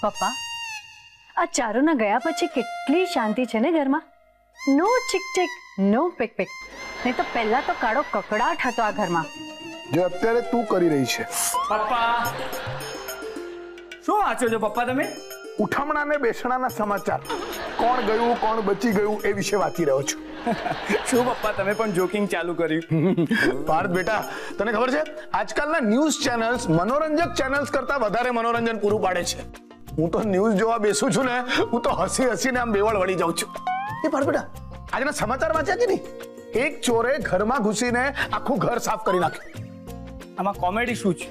પપ્પા, આ ચારુના ગયા પછી કેટલી શાંતિ છે ને ઘરમાં. નો ચીક ચીક, નો પિક પિક. નહીં તો પહેલા તો કાળો કકડાટ હતો આ ઘરમાં. જે અત્યારે તું કરી રહી છે. પપ્પા શું વાંચો છો પપ્પા તમે? ઉઠમણા ને બેસણાના સમાચાર, કોણ ગયું કોણ બચી ગયું એ વિશે વાંચી રહ્યો છું. શું પપ્પા તમે પણ જોકિંગ ચાલુ કર્યું? પાર્થ બેટા, તને ખબર છે આજકાલના ન્યૂઝ ચેનલ્સ મનોરંજક ચેનલ્સ કરતા વધારે મનોરંજન પૂરું પાડે છે. હું તો ન્યૂઝ જોવા બેસું છું ને, હું તો હસી હસીને આમ બેવળ વળી જાઉં છું. એ પાર્થ બેટા, આજના સમાચાર વાંચ્યા કે નહીં? એક ચોરે ઘરમાં ઘૂસીને આખું ઘર સાફ કરી નાખ્યું. આમાં કોમેડી શું છે?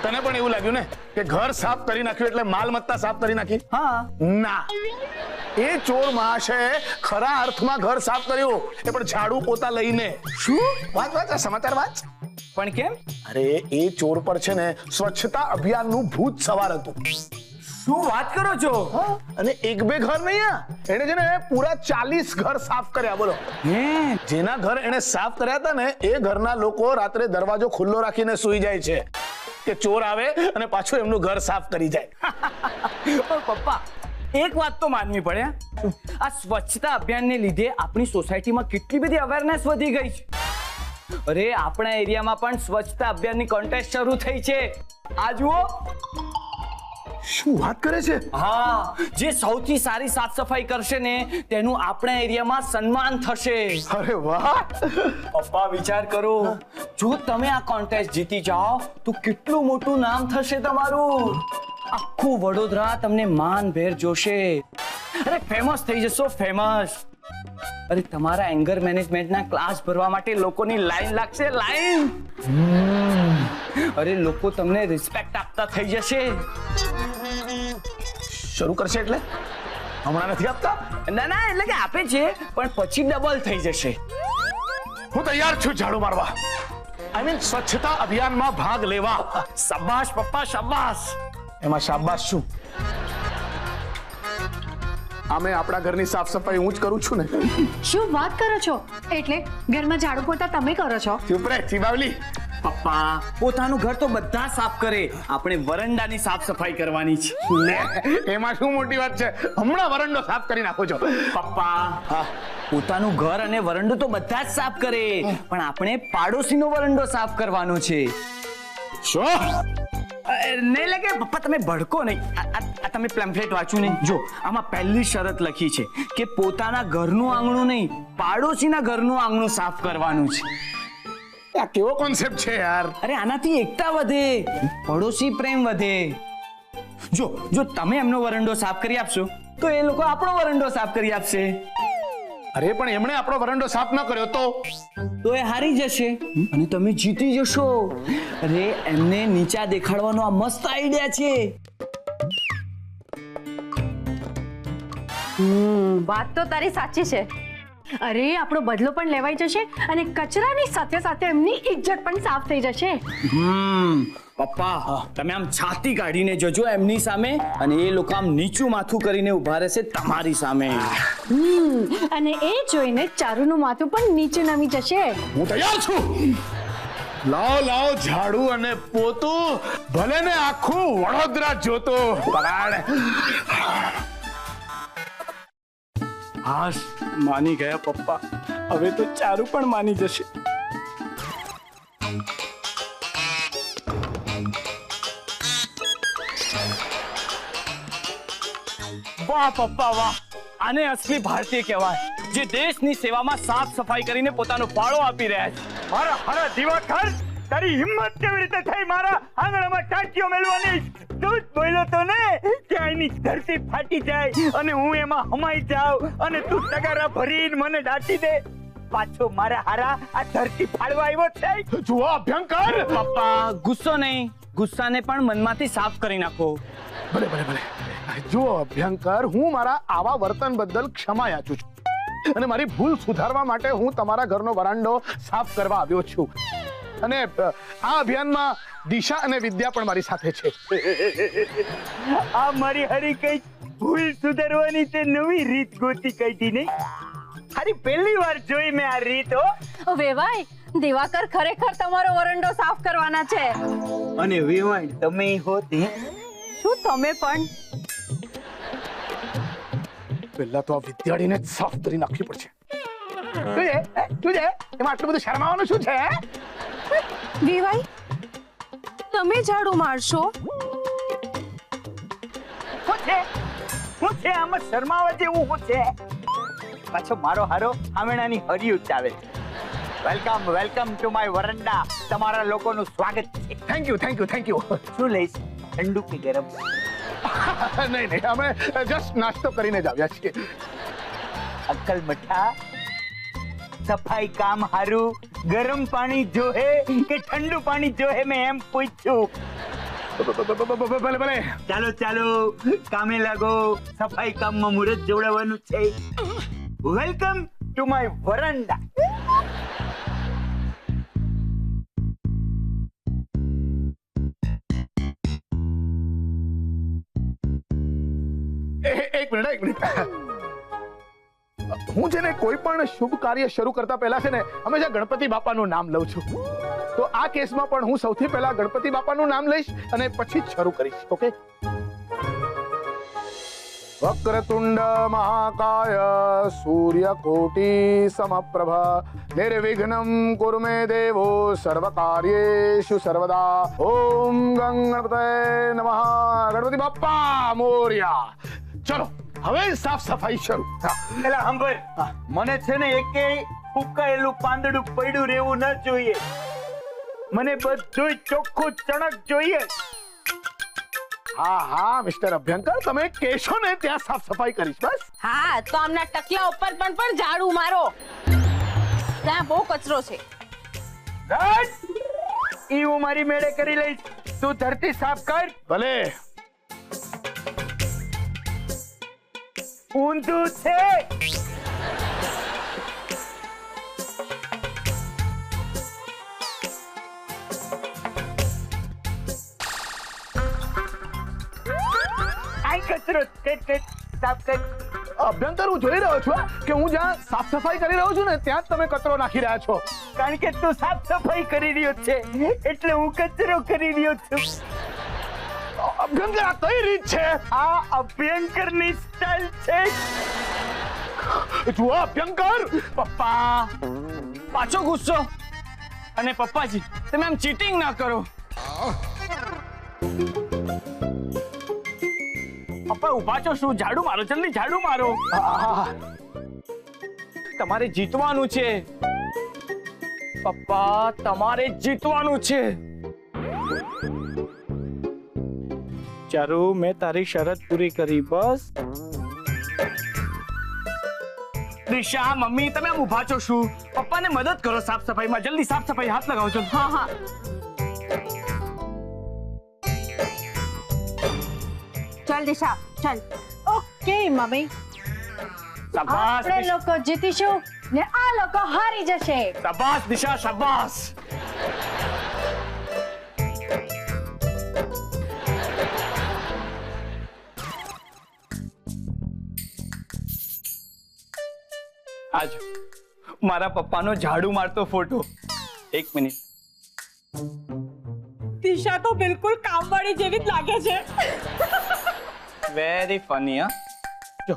તને પણ એવું લાગ્યું ને કે ઘર સાફ કરી નાખ્યું એટલે માલમત્તા સાફ કરી નાખી? હા. ના, એ ચોર મહાશય ખરા અર્થમાં ઘર સાફ કર્યું, એ પણ ઝાડુ પોતા લઈને. શું? વાંચ વાંચ, આ સમાચાર વાંચ. પણ કેમ? અરે એ ચોર પર છે ને સ્વચ્છતા અભિયાનનું ભૂત સવાર હતું. શું વાત કરો છો? અને એક બે ઘર નહીં, એને છે ને પૂરા 40 ઘર સાફ કર્યા. બોલો, જેના ઘર એને સાફ કર્યા હતા ને એ ઘરના લોકો રાત્રે દરવાજો ખુલ્લો રાખીને સૂઈ જાય છે કે ચોર આવે અને પાછું એમનું ઘર સાફ કરી જાય. પપ્પા એક વાત તો માનવી પડે, આ સ્વચ્છતા અભિયાનને લીધે આપણી સોસાયટીમાં કેટલી બધી અવેરનેસ વધી ગઈ છે. અરે આપણા એરિયામાં પણ સ્વચ્છતા અભિયાનની કોન્ટેસ્ટ શરૂ થઈ છે. આ જુઓ. શું વાત કરે છે? હા, જે સૌથી સારી સાફ સફાઈ કરશે ને તેનું આપણા એરિયામાં સન્માન થશે. અરે વાહ પપ્પા વિચાર કરો, જો તમે આ કોન્ટેસ્ટ જીતી જાઓ તો કેટલું મોટું નામ થશે તમારું. આખું વડોદરા તમને માનભેર જોશે. અરે ફેમસ થઈ જશો, ફેમસ. અરે તમારા એંગર મેનેજમેન્ટના ક્લાસ ભરવા માટે લોકોની લાઈન લાગશે, લાઈન. અરે લોકો તમને રિસ્પેક્ટ આપતા થઈ જશે. શરૂ કરશે એટલે? હમણાં નથી આપતા? ના ના, એટલે કે આપે છે પણ પછી ડબલ થઈ જશે. હું તૈયાર છું ઝાડુ મારવા. આઈ મીન સ્વચ્છતા અભિયાનમાં ભાગ લેવા. શાબાશ પપ્પા, શાબાશ. એમાં શાબાશ શું? આમે આપણા ઘરની સાફ સફાઈ હું જ કરું છું ને. શું વાત કરો છો? એટલે ઘરમાં ઝાડુ પોતા તમે કરો છો? ચૂપ રે ચીબાવલી. પપ્પા પોતાનું ઘર તો બધા સાફ કરે, આપણે વરંડાની સાફ સફાઈ કરવાની છે. લે, એમાં શું મોટી વાત છે? હમણાં વરંડો સાફ કરી નાખો છો. પપ્પા પોતાનું ઘર અને વરંડો તો બધા જ સાફ કરે, પણ આપણે પાડોશીનો વરંડો સાફ કરવાનો છે. શું? નહીં લાગે પપ્પા, તમે ભડકો નહીં. આ તમે પેમ્ફલેટ વાંચ્યું નહીં? જો આમાં પહેલી શરત લખી છે કે પોતાના ઘરનું આંગણું નહીં, પાડોશીના ઘરનું આંગણું સાફ કરવાનું છે. આ કેવો કોન્સેપ્ટ છે યાર? અરે આનાથી એકતા વધે, પડોશી પ્રેમ વધે. જો તમે એમનો વરંડો સાફ કરી આપશો તો એ લોકો આપણો વરંડો સાફ કરી આપશે. અરે પણ એમણે આપણો વરંડો સાફ ન કર્યો તો એ હારી જશે અને તમે જીતી જશો. અરે એમને નીચા દેખાડવાનો આ મસ્ત આઈડિયા છે. વાત તો તારી સાચી છે. અરે આપણો બદલો પણ લેવાઈ જશે અને કચરાની સાથે સાથે એમની ઇજ્જત પણ સાફ થઈ જશે. પપ્પા તમે આમ છાતી કાઢીને જજો એમની સામે, અને એ લોકો આમ નીચું માથું કરીને ઉભા રહેશે તમારી સામે. અને એ જોઈને ચારુનું માથું પણ નીચે નમી જશે. હું તૈયાર છું. લાવ ઝાડુ અને પોતું, ભલે ને આખું વડોદરા જોતો. પરાડ. હાશ, માની ગયા પપ્પા. હવે તો ચારુ પણ માની જશે. વાહ પપ્પા વાહ, આને અસલી ભારતીય કહેવાય, જે દેશની સેવામાં સાફ સફાઈ કરીને પોતાનો ફાળો આપી રહ્યા છે. મારા હરા દિવાકર, તારી હિંમત કેવી રીતે થઈ મારા આંગણામાં ટાંકીઓ મેળવાની? તું જ બોલ્યો તો ને કે અહીંની ધરતી ફાટી જાય અને હું એમાં હમાઈ જાઉં અને તું તગારા ભરીને મને દાટી દે. પાછો મારા હારા આ ધરતી ફાડવા આવ્યો છે. જુઓ અભ્યંકર. પપ્પા ગુસ્સો નહીં, ગુસ્સાને પણ મનમાંથી સાફ કરી નાખો. ભલે. જુઓ અભ્યંકર, હું મારા આવા વર્તન બદલ ક્ષમા યાચું છું અને મારી ભૂલ સુધારવા માટે હું તમારા ઘરનો વરાંડો સાફ કરવા આવ્યો છું. અને આ અભિયાનમાં દિશા અને વિદ્યા પણ મારી સાથે છે. આ મારી હરી કઈ ભૂલ સુધારવાની તે નવી રીત ગોતી કાઢી નહીં. હારી પહેલી વાર જોઈ મેં આ રીત. ઓ વેવાય, દિવાકર ખરેખર તમારો વરંડો સાફ કરવાના છે. અને વેવાણ તમે હોતે શું તમે પણ? પહેલા તો આ વિદ્યાર્થીને જ સાફ કરી નાખવી પડશે. શું છે એમાં આટલું બધું શરમાવાનું શું છે? વિવાઈ, તમે ઝાડુ મારશો? હું છે આમાં શરમાવા જેવું હું છે? પાછો મારો હારો આમેણાની હરિયું ચાવે. Welcome to my veranda. તમારા લોકોનું સ્વાગત છે. Thank you. શું લઈશ, ઠંડુ કે ગરમ? નહીં અમે જસ્ટ નાસ્તો કરીને જ આવ્યા છીએ. અક્કલ મઠા, સફાઈ કામ હારું ગરમ પાણી જોહે કે ઠંડુ પાણી જોહે મેં એમ પૂછ્યું. ભલે ચાલો કામે લાગો. સફાઈ કામમાં મુહૂર્ત જોડાવાનું છે. Welcome to my veranda. એક મિનિટ. હું છે ને કોઈ પણ શુભ કાર્ય શરૂ કરતા પહેલા છે ને હંમેશા ગણપતિ બાપાનું નામ લઉં છું. તો આ કેસમાં પણ હું સૌથી પહેલા ગણપતિ બાપાનું નામ લઈશ અને પછી જ શરૂ કરીશ. ઓકે? વક્રતુંડ મહાકાય સૂર્યકોટિ સમપ્રભા નિર્વિઘ્નમ કુરુ મે દેવો સર્વકાર્યેષુ સર્વદા. ઓમ ગણપતये નમઃ. ગણપતિ બાપ્પા મોર્યા. ચલો હવે સાફ સફાઈ શરૂ. એલા હંભર, મને છે ને એકેય ફૂંકાયેલું પાંદડું પડ્યું રહેવું ન જોઈએ. મને બધું ચોખ્ખું ચણક જોઈએ. હા મિસ્ટર અભ્યંકર, તમે કહેશો ને ત્યાં સાફ સફાઈ કરીશ. બસ. હા, તો આમના ટકલા ઉપર પણ ઝાડુ મારો. ત્યાં બહુ કચરો છે. ઈ હું મારી મેળે કરી લઈશ. તું ધરતી સાફ કર. ભલે. ઊંધું છે. કચરો સાફ કર. અભ્યંકર, હું જોઈ રહ્યો છું કે હું જ્યાં સાફ સફાઈ કરી રહ્યો છું ને ત્યાં જ તમે કચરો નાખી રહ્યા છો. કારણ કે તું સાફ સફાઈ કરી રહ્યો છે એટલે હું કચરો કરી રહ્યો છું. અભ્યંકર, આ કઈ રીત છે? આ અભ્યંકરની સ્ટાઇલ છે. જુઓ અભ્યંકર. પપ્પા, પાછો ગુસ્સો. અને પપ્પાજી, તમે આમ ચીટિંગ ના કરો. પપ્પા ઉભા છો શું? ઝાડુ મારો, જલ્દી ઝાડુ મારો. તમારે જીતવાનું છે પપ્પા, તમારે જીતવાનું છે. ચારુ, મેં તારી શરત પૂરી કરી. બસ. દિશા, મમ્મી, તમે આમ ઉભા છો શું? પપ્પાને મદદ કરો સાફ સફાઈમાં. જલ્દી સાફ સફાઈ હાથ લગાવો છો. હા. ચાલ દિશા, ચાલ. ઓકે મમ્મી, શાબાશ આપણે લોકો જીતીશું ને આ લોકો હારી જશે. શાબાશ દિશા, શાબાશ. આજ મારા પપ્પાનો ઝાડુ મારતો ફોટો. એક મિનિટ. દિશા તો બિલકુલ કામવાળી જેવી જ લાગે છે. Very funny. જો,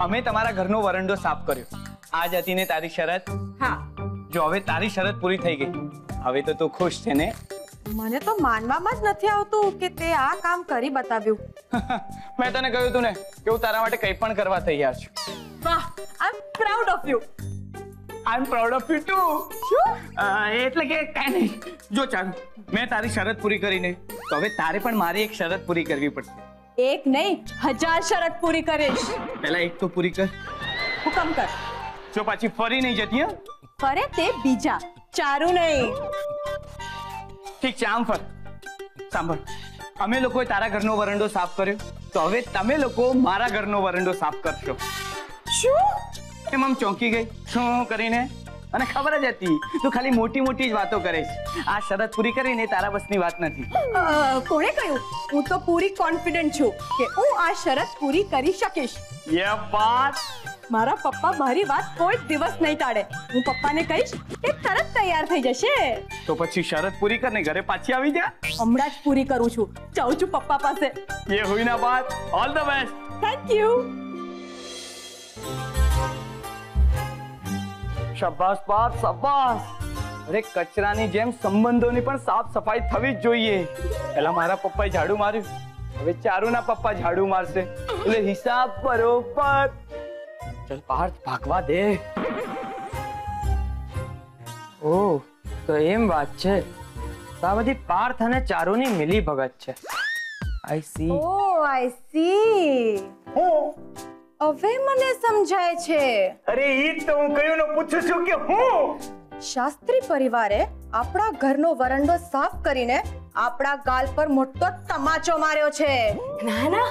અમે તમારા ઘરનો વરંડો સાફ કર્યો. આજ હતી ને તારી શરત. હા. જો હવે તારી શરત પૂરી થઈ ગઈ. હવે તો તું ખુશ છે ને? મને તો માનવામાં જ નથી આવતું કે તે આ કામ કરી બતાવ્યું. મેં તને કહ્યું તું ને કે હું તારા માટે કંઈ પણ કરવા તૈયાર છું. વાહ, I am proud of you. I am proud of you too. શું? એટલે કે કાંઈ નહીં. જો ચાલુ, મેં તારી શરત પૂરી કરીને તો હવે તારે પણ મારી એક શરત પૂરી કરવી પડશે. એક નહીં, 1000 શરત પૂરી કરીશ. પહેલા એક તો પૂરી કર. હુકમ કર. જો પાછી ફરી નહીં જતી. હા, ફરે તે બીજા, ચારું નહીં. ઠીક છે, આમ ફર. સાંભળ, અમે લોકોએ તારા ઘરનો વરંડો સાફ કર્યો, તો હવે તમે લોકો મારા ઘરનો વરંડો સાફ કરશો. શું? એમ આમ ચોંકી ગઈ શું કરીને? અને ખબર જ હતી તું ખાલી મોટી મોટી જ વાતો કરે છે. આ શરત પૂરી કરીને તારા બસની વાત નથી. કોણે કહ્યું? હું તો પૂરી કોન્ફિડન્ટ છું કે હું આ શરત પૂરી કરી શકીશ. યે બાત. મારા પપ્પા મારી વાત કોઈ દિવસ નહીં ટાળે. હું પપ્પાને કહીશ એ તરત તૈયાર થઈ જશે. તો પછી શરત પૂરી કરીને ઘરે પાછી આવી જા. હમણાં જ પૂરી કરું છું. જાઉં છું પપ્પા પાસે. ये हुई ना बात. All the best. Thank you. શાબાશ બાપ શાબાશ. અરે કચરાની જેમ સંબંધોની પણ સાફ સફાઈ થવી જ જોઈએ. પહેલા મારા પપ્પાએ ઝાડુ માર્યું, હવે ચારુના પપ્પા ઝાડુ મારશે, એટલે હિસાબ બરોબર. ચલ પાર્થ ભાગવા દે. ઓહ, તો એમ વાત છે. તો આ બધી પાર્થ અને ચારુની મિલી ભગત છે. I C. O I C. હવે મને સમજાય છે. અરે ઈ તો હું કયું નો પૂછું છું કે હું શાસ્ત્રી પરિવારે આપણા ઘરનો વરંડો સાફ કરીને આપણા ગાલ પર મોટો તમાચો માર્યો છે. ના ના,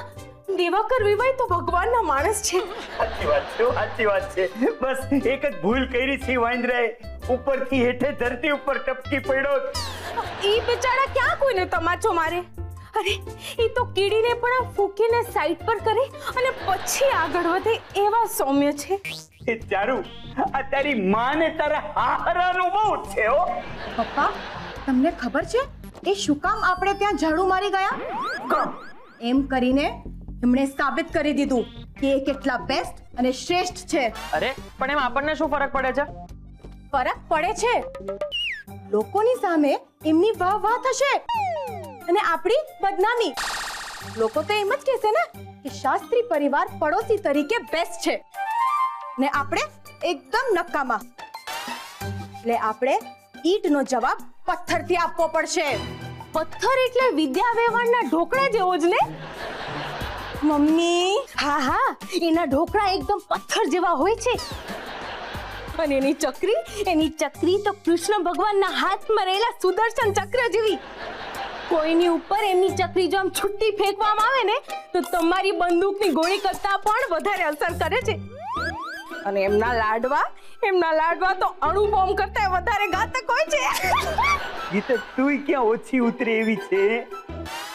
દિવાકર વિવાય તો ભગવાનના માણસ છે. સાચી વાત છે. બસ એક જ ભૂલ કરી છે વાંદરાએ, ઉપરથી હેઠે ધરતી ઉપર ટપકી પડ્યો. ઈ બિચારા ક્યાં કોઈને તમાચો મારે? અરે ઈ તો કીડીને પણ ફૂંકીને સાઈડ પર કરે અને પછી આગળ વધે એવા સૌમ્ય છે. એ ચારુ, આ તારી માને તારા હારાનો બહુ છે હો. પપ્પા, તમને ખબર છે એ શું કામ આપણે ત્યાં ઝાડુ મારી ગયા? એમ કરીને એમણે સાબિત કરી દીધું કે એ કેટલા બેસ્ટ અને શ્રેષ્ઠ છે. અરે પણ એમ આપણને શું ફરક પડે છે? ફરક પડે છે. લોકોની સામે એમની વાહ વાહ થશે અને આપણી બદનામી. લોકો તો એમ જ કહેશે ને કે શાસ્ત્રી પરિવાર પડોશી તરીકે બેસ્ટ છે ને આપણે એકદમ નકામા. એટલે આપણે ઈંટનો જવાબ પથ્થરથી આપવો પડશે. પથ્થર એટલે વિદ્યા વ્યવહારના ઢોકળા જેવો જ ને મમ્મી? હા હા, એના ઢોકળા એકદમ પથ્થર જેવા હોય છે. અને એની ચક્રી તો કૃષ્ણ ભગવાનના હાથમાં રહેલા સુદર્શન ચક્ર જેવી. કોઈની ઉપર એમની ચક્રી જો આમ છુટ્ટી ફેંકવામાં આવે ને તો તમારી બંદૂકની ગોળી કરતા પણ વધારે અસર કરે છે. અને એમના લાડવા તો અણુ બોમ્બ કરતા વધારે ઘાતક હોય છે. ઈ તો તુંય ક્યાં ઓછી ઉતરે એવી છે.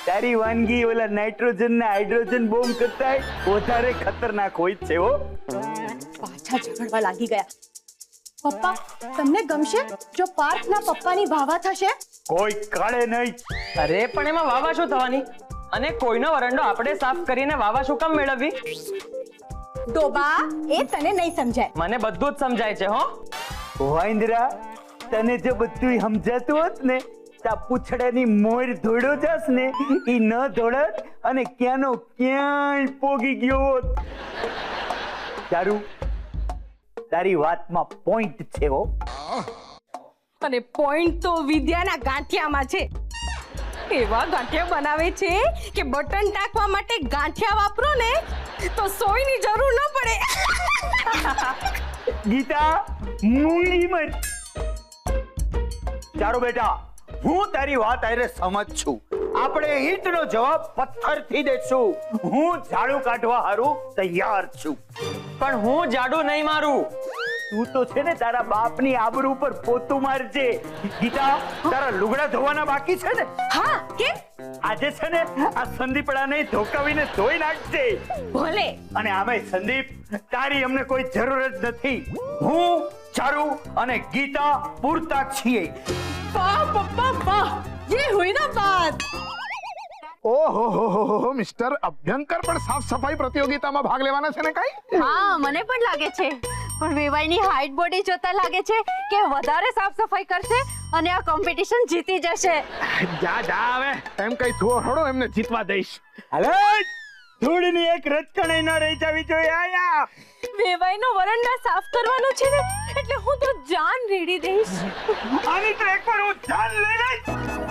તારી વાનગી ઓલા નાઇટ્રોજન ના હાઇડ્રોજન બોમ્બ કરતા વધારે ખતરનાક હોય છે હો. પાછા ઝઘડવા લાગી ગયા. પપ્પા, તમને ગમશે જો પાર્થના પપ્પાની વાવા થશે? કોઈ કાળે નહીં. અરે પણ એમાં વાવા શું થવાની? અને કોઈનો વરંડો આપણે સાફ કરીને વાવા શું કામ મેળવવી? ડોબા, એ તને નહીં સમજાય. મને બધું જ સમજાય છે હો. વાંદરા, તને જો બધું સમજાતું હોત ને તા પૂછડાની મોર ધોડો જાસ ને ઈ ન ધોડત અને ક્યાંનો ક્યાંય પોગી ગયો હોત. તારું તારી વાતમાં પોઈન્ટ છે હો. અને પોઈન્ટ તો વિદ્યાના ગાંઠિયામાં છે. એવા ગાંઠિયા બનાવે છે કે બટન ટાંકવા માટે ગાંઠિયા વાપરો ને તો સોયની જરૂર ન પડે. ગીતા, મૂંગી મત. ચારો બેટા, હું તારી વાત આરે સમજ છું. આપણે ઈંટનો જવાબ પથ્થરથી દેશું. હું ઝાડુ કાઢવા હારું તૈયાર છું. પણ હું જાડુ નહીં મારું. તું તો છે ને તારા બાપની આબરૂ ઉપર પોતું મારજે. ગીતા, તારા લુગડા ધોવાના બાકી છે ને? હા, કેમ? આજે છે ને આ સંદીપડાને ધોકાવીને ધોઈ નાખજે. ભલે. અને આમે સંદીપ, તારી અમને કોઈ જરૂર જ નથી. હું, ચારુ અને ગીતા પૂરતા છીએ. વાહ પપ્પા વાહ, ये हुई ना बात. ઓહો મિસ્ટર અભ્યંકર પણ સાફ સફાઈ પ્રતિયોગિતામાં ભાગ લેવાના છે ને કઈ? હા, મને પણ લાગે છે. પણ વેવાઈની હાઈટ બોડી જોતા લાગે છે કે વધારે સાફ સફાઈ કરશે અને આ કોમ્પિટિશન જીતી જશે. જા હવે એમ કઈ થોડો એમને જીતવા દઈશ. હાલો, ધૂળની એક રચકણ ન રહી જવી જોઈએ. આયા વેવાઈનો વરંડા સાફ કરવાનો છે ને એટલે હું તો જાન રેડી દઈશ. આની તો એકવાર હું જાન લઈ લઈશ.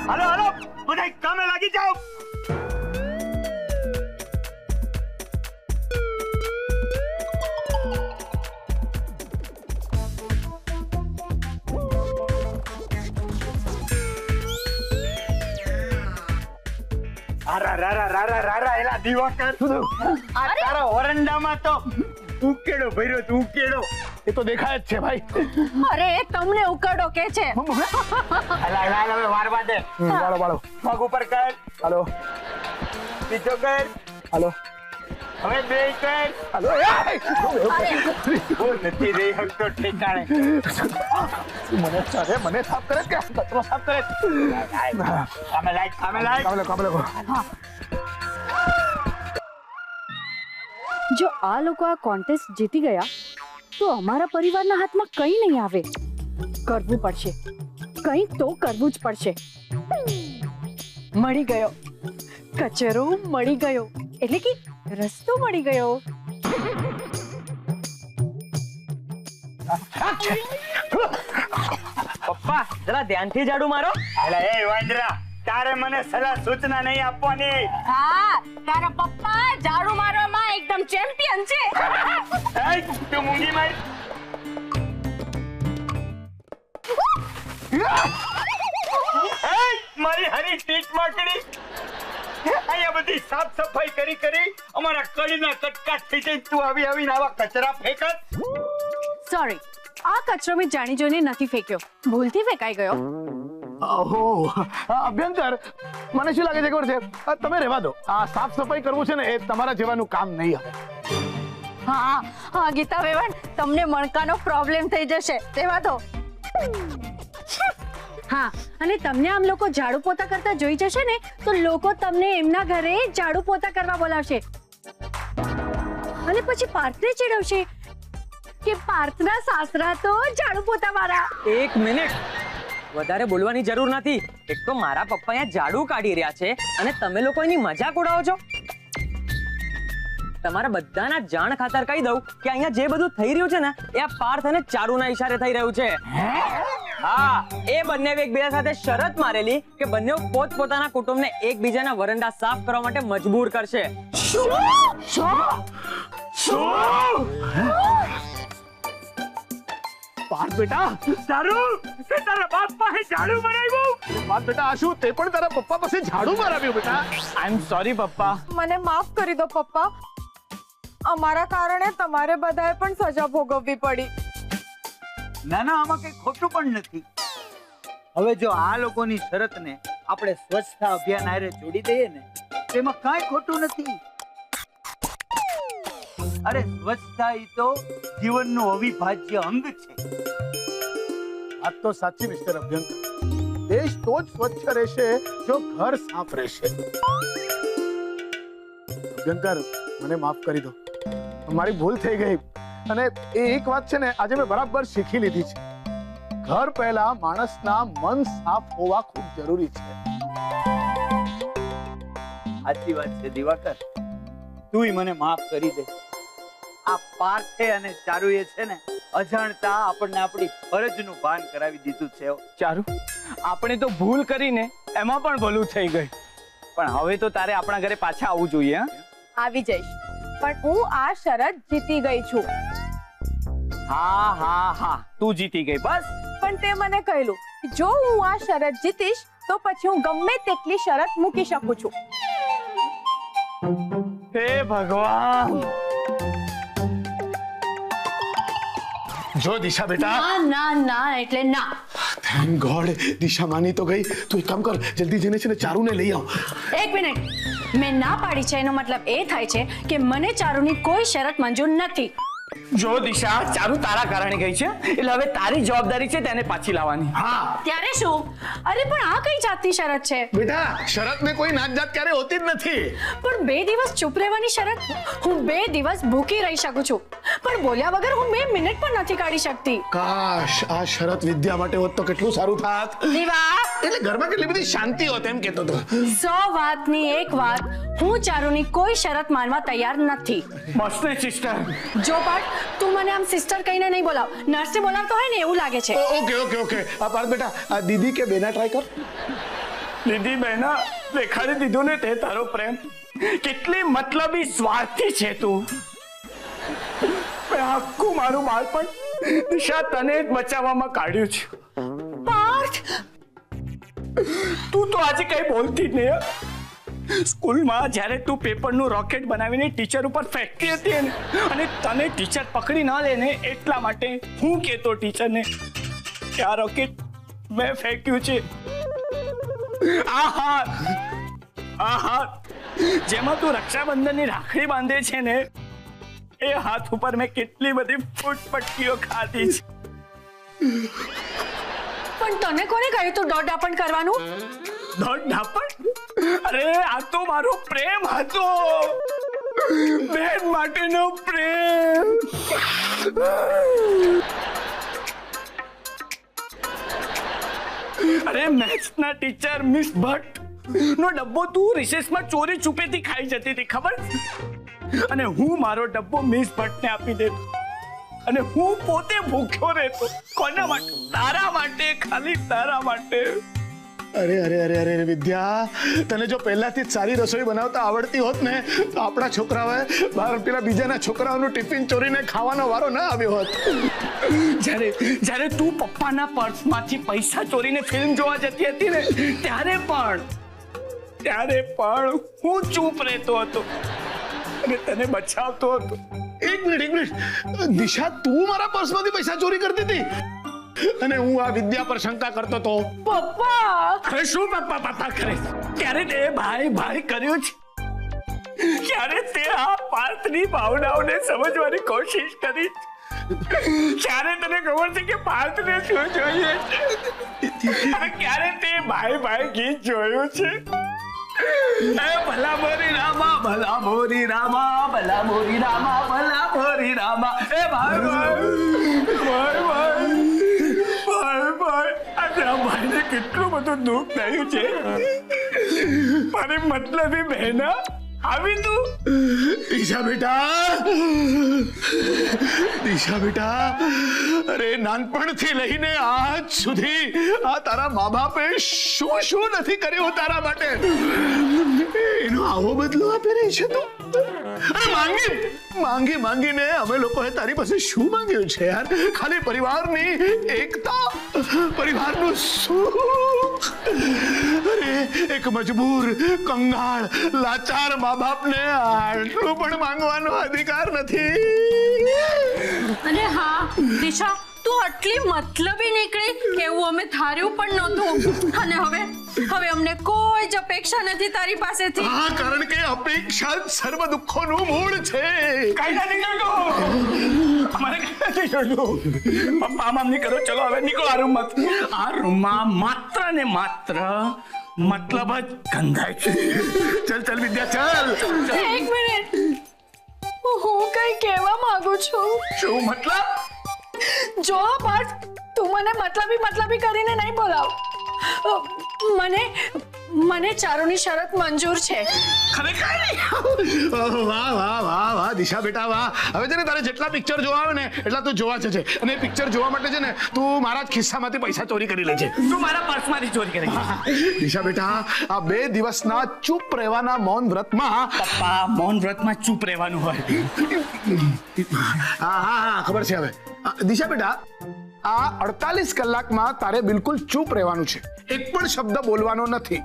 હાલો બધા કામે લાગી જાઓ. રારા એલા દિવાકર, આ તારા વરંડામાં તો ઉકેડો ભર્યો તું ઉકેડો. એ તો દેખાય જ છે ભાઈ. અરે તમને ઉકળો કે છે. હાલ હવે વારવા દે. વાળો પગ ઉપર કર. હાલો બીજો કર. હાલો હવે બે કર. હાલો હું નથી રહી શકતો ઠેકાણે. મને ચાલે મને સાફ કરે કે કચરો સાફ કરે કામે લાગ. કાબલે જો આ લોકો આ કોન્ટેસ્ટ જીતી ગયા તો અમારા પરિવારના હાથમાં કંઈ નહીં આવે. કરવું પડશે, કંઈક તો કરવું જ પડશે. મળી ગયો, કચરો મળી ગયો, એટલે કે રસ્તો મળી ગયો. પપ્પા જરા ધ્યાનથી ઝાડુ મારો. અલા એ વાંદરા, તારે મને સલાહ સૂચના નહીં આપવાની. હા, તારા પપ્પા ઝાડુ મારવામાં એકદમ ચેમ્પિયન છે. એ તું મૂંગી માર. મારી હરી ટીટ માકડી, અહીંયા બધી સાફ સફાઈ કરી કરી અમારા કડીના કટકાટ થઈ જાય. તું આવીને આવા કચરા ફેંકત. સોરી, આ કચરો મેં જાણી જોઈને નથી ફેંક્યો, ભૂલથી ફેંકાઈ ગયો. ઓહો અભ્યંકર, મને શું લાગે છે ખબર છે, તમે રહેવા દો. આ સાફ સફાઈ કરવું છે ને એ તમારા જેવાનું કામ નહીં આવે. હા હા ગીતા વેવાણ, તમને મણકાનો પ્રોબ્લેમ થઈ જશે, રહેવા દો. હા, અને તમને આમ લોકો ઝાડુ પોતા કરતા જોઈ જશે ને તો લોકો તમને એમના ઘરે ઝાડુ પોતા કરવા બોલાવશે અને પછી પાર્થને ચીડવશે કે પાર્થના સાસરા તો ઝાડુ પોતા વાળા. એક મિનિટ, વધારે બોલવાની જરૂર નથી. એક તો મારા પપ્પા અહીંયા ઝાડુ કાઢી રહ્યા છે અને તમે લોકો એની મજાક ઉડાવો છો. તમારા બધાના જાણ ખાતર કહી દઉં કે અહીંયા જે બધું થઈ રહ્યું છે ને એ આ પાર્થ અને ચારુના ઈશારે થઈ રહ્યું છે. હા, એ બંને એકબીજા સાથે શરત મારેલી કે બંને પોતપોતાના કુટુંબને એકબીજાના વરંડા સાફ કરવા માટે મજબૂર કરશે. પાર્થ બેટા, તારું તે તારા બાપ પાસે ઝાડુ મરાવ્યું. પાર્થ બેટા, આ શું તે પણ તારા પપ્પા પાસે ઝાડુ મરાવ્યું બેટા? આઈ એમ સોરી પપ્પા. મને માફ કરી દો પપ્પા, અમારા કારણે તમારે બધાએ પણ સજા ભોગવવી પડી. ના ના, આમાં કઈ ખોટું પણ નથી. હવે જો આ લોકોની શરતને આપણે સ્વચ્છતા અભિયાન હારે જોડી દઈએ ને તેમાં કાંઈ ખોટું નથી. અરે સ્વચ્છતા ઈ તો જીવનનું અવિભાજ્ય અંગ છે. આ તો સાચી મિસ્ટર અભ્યંકર. દેશ તો જ સ્વચ્છ રહેશે જો ઘર સાફ રહેશે. અભ્યંકર, મને માફ કરી દો, મારી ભૂલ થઈ ગઈ. અને એ એક વાત છે ને આજે મેં બરાબર શીખી લીધી છે. ઘર પહેલા માણસના મન સાફ હોવા ખૂબ જરૂરી છે. સાચી વાત છે દિવાકર, તુંય મને માફ કરી દે. આ પાર્થે અને ચારુએ છે ને અજાણતા આપણને આપણી ફરજનું ભાન કરાવી દીધું છે. ચારુ, આપણે તો ભૂલ કરીને એમાં પણ ભલું થઈ ગયું. પણ હવે તો તારે આપણા ઘરે પાછા આવવું જોઈએ. આવી જઈશ, પણ હું આ શરત જીતી ગઈ છું. હા હા હા, તું જીતી ગઈ બસ. પણ તે મને કહેલું જો હું આ શરત જીતીશ તો પછી હું ગમે તેટલી શરત મૂકી શકું છું. હે ભગવાન. જો દિશા બેટા, ના ના એટલે ના. થેન્ક ગોડ, દિશા માની તો ગઈ. તું એક કામ કર, જલ્દી જઈને છે ને ચારુને લઈ આવ. એક મિનિટ, મેં ના પાડી છે એનો મતલબ એ થાય છે કે મને ચારુની કોઈ શરત મંજૂર નથી. જો દિશા, ચારુ તારા કારણે ગઈ છે એટલે હવે તારી જવાબદારી છે તેને પાછી લાવવાની. હા ત્યારે શું? અરે પણ આ કઈ જાતની શરત છે? બેટા, શરતને કોઈ નાત જાત ક્યારે હોતી જ નથી. પણ 2 દિવસ ચૂપ રહેવાની શરત? હું 2 દિવસ ભૂખી રહી શકું છું, પણ બોલ્યા વગર હું 2 મિનિટ પણ નથી કાઢી શકતી. કાશ આ શરત વિદ્યા માટે હોત તો કેટલું સારું થાત. દીવા, એટલે ઘરમાં કેટલી બધી શાંતિ હોત એમ કહેતો તો. 100 વાતની એક વાત, હું ચારુની કોઈ શરત માનવા તૈયાર નથી. મસ્ત સિસ્ટર. જો પાર્થ, તું મને આમ સિસ્ટર કહીને નહીં બોલાવ. નર્સે બોલાવતો હોય ને એવું લાગે છે. Okay okay okay. આ પાર્થ બેટા, આ દીદી કે બેના ટ્રાય કર. દીદી બહેના, દેખાડી દીધું ને તે તારો પ્રેમ. કેટલી મતલબી સ્વાર્થી છે તું. આખું મારું બાળપણ દિશા તને જ બચાવવામાં કાઢ્યું છે. પાર્થ, તું તો આજે કઈ બોલતી જ નહીં. સ્કૂલમાં જ્યારે તું પેપરનું રોકેટ બનાવીને ટીચર ઉપર ફેંકતી હતી ને, અને તને ટીચર પકડી ના લે ને એટલા માટે હું કહેતો ટીચરને કે આ રોકેટ મેં ફેંક્યું છે. આ હાથ જેમાં તું રક્ષાબંધનની રાખડી બાંધે છે ને, એ હાથ ઉપર મેં કેટલી બધી ફૂટપટ્ટીઓ ખાધી છે. પણ તને કોને કહ્યું તું દોડાપણ કરવાનું? દોડાપણ? અરે આ તો મારો પ્રેમ હતો, બેન માટેનો પ્રેમ. અરે મેથ્સના ટીચર મિસ ભટ્ટ નો ડબ્બો તું રિસેસમાં ચોરી છુપેથી ખાઈ જતી હતી, ખબર? અને હું મારો ડબ્બો મિસ ભટ્ટને આપી દેતો અને હું પોતે ભૂખ્યો રહેતો. કોના માટે? તારા માટે, ખાલી તારા માટે. અરે અરે અરે અરે વિદ્યા, તને જો પહેલાથી જ સારી રસોઈ બનાવતા આવડતી હોત ને તો આપણા છોકરાઓએ બહાર પેલા બીજાના છોકરાઓનું ટિફિન ચોરીને ખાવાનો વારો ના આવ્યો હોત. જ્યારે તું પપ્પાના પર્સમાંથી પૈસા ચોરીને ફિલ્મ જોવા જતી હતી ને, ત્યારે પણ હું ચૂપ રહેતો હતો અને તને બચાવતો હતો. એક મિનિટ, દિશા, તું મારા પર્સમાંથી પૈસા ચોરી કરતી હતી અને હું આ વિદ્યા પર શંકા કરતો હતો. પપ્પા! હવે શું પપ્પા કરે? ક્યારે તે ભાઈ કર્યું છે? ક્યારે તે આ પાર્થની ભાવનાઓને સમજવાની કોશિશ કરી? ક્યારે તને ખબર છે કે પાર્થને શું જોઈએ છે? અને ક્યારે તે ભાઈ ગીત જોયું છે? ભલા મોરી રામા, ભલા મોરી રામા, ભલા મોરી રામા, ભલા મોરી રામા. એ ભાઈ, આજે આ ભાઈને કેટલું બધું દુઃખ થયું છે. મારી મતલબી બહેના આવી તું. દિશા બેટા, અરે નાનપણથી લઈને આજ સુધી આ તારા મા બાપે શું નથી કર્યું તારા માટે, એનો આવો બદલો આપી રહી છે તું. અરે માંગીને અમે લોકોએ તારી પાસે શું માંગ્યું છે યાર? ખાલી પરિવારની એકતા, પરિવારનું સુખ. અરે એક મજબૂર, કંગાળ, લાચાર મા બાપને આટલું પણ માંગવાનો અધિકાર નથી. અને હા દિશા, તું આટલી મતલબી નીકળી કે એવું અમે ધાર્યું પણ નહોતું. અને હવે અમને કોઈ જ અપેક્ષા નથી તારી પાસેથી. હા, કારણ કે અપેક્ષા જ સર્વ દુઃખોનું મૂળ છે. કાયદા નીકળો. અમારે કાયદા નીકળો. પપ્પા મામની કરો, ચલો હવે નીકળો આ રૂમમાંથી. આ રૂમમાં માત્ર ને માત્ર મતલબ જ ગંધાય છે. ચલ વિદ્યા, ચલ. એક મિનિટ, હું કઈ કહેવા માંગુ છું. શું મતલબ? જો પાર્થ, તું મને મતલબી કરીને નહીં બોલાવ. મને ચારુની શરત મંજૂર છે. વાહ દિશા બેટા, વાહ. હવે છે ને તારે જેટલા પિક્ચર જોવા આવે ને એટલા તું જોવા છે. અને પિક્ચર જોવા માટે છે ને તું મારા જ ખિસ્સામાંથી પૈસા ચોરી કરી લે છે. તું મારા પર્સમાંથી ચોરી કરી. દિશા બેટા, આ 2 દિવસના ચૂપ રહેવાના મૌન વ્રતમાં, પપ્પા મૌન વ્રતમાં ચૂપ રહેવાનું હોય. હા ખબર છે. હવે દિશા બેટા, આ 48 કલાકમાં તારે બિલકુલ ચૂપ રહેવાનું છે. એક પણ શબ્દ બોલવાનો નથી.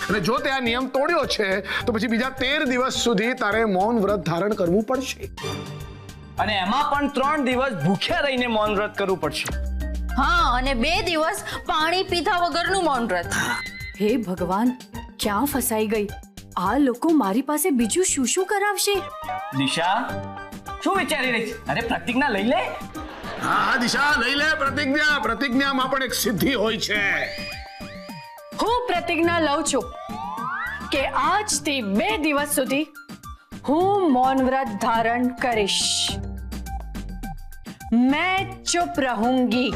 અને જો તે આ નિયમ તોડ્યો છે તો પછી બીજા 13 દિવસ સુધી તારે મૌન વ્રત ધારણ કરવું પડશે. અને એમાં પણ 3 દિવસ ભૂખ્યા રહીને મૌન વ્રત કરવું પડશે. હા, અને 2 દિવસ પાણી પીધા વગરનું મૌન વ્રત. હે ભગવાન, ક્યાં ફસાઈ ગઈ? આ લોકો મારી પાસે બીજું શું કરાવશે? દિશા, શું વિચારી રહી છે? અરે પ્રતિજ્ઞા લઈ લે. હા દિશા, લઈ લે પ્રતિજ્ઞા. પ્રતિજ્ઞામાં પણ એક સિદ્ધિ હોય છે. હું પ્રતિજ્ઞા લઉં છું કે આજથી 2 દિવસ સુધી હું મૌન વ્રત ધારણ કરીશ. मैं चुप रहूंगी.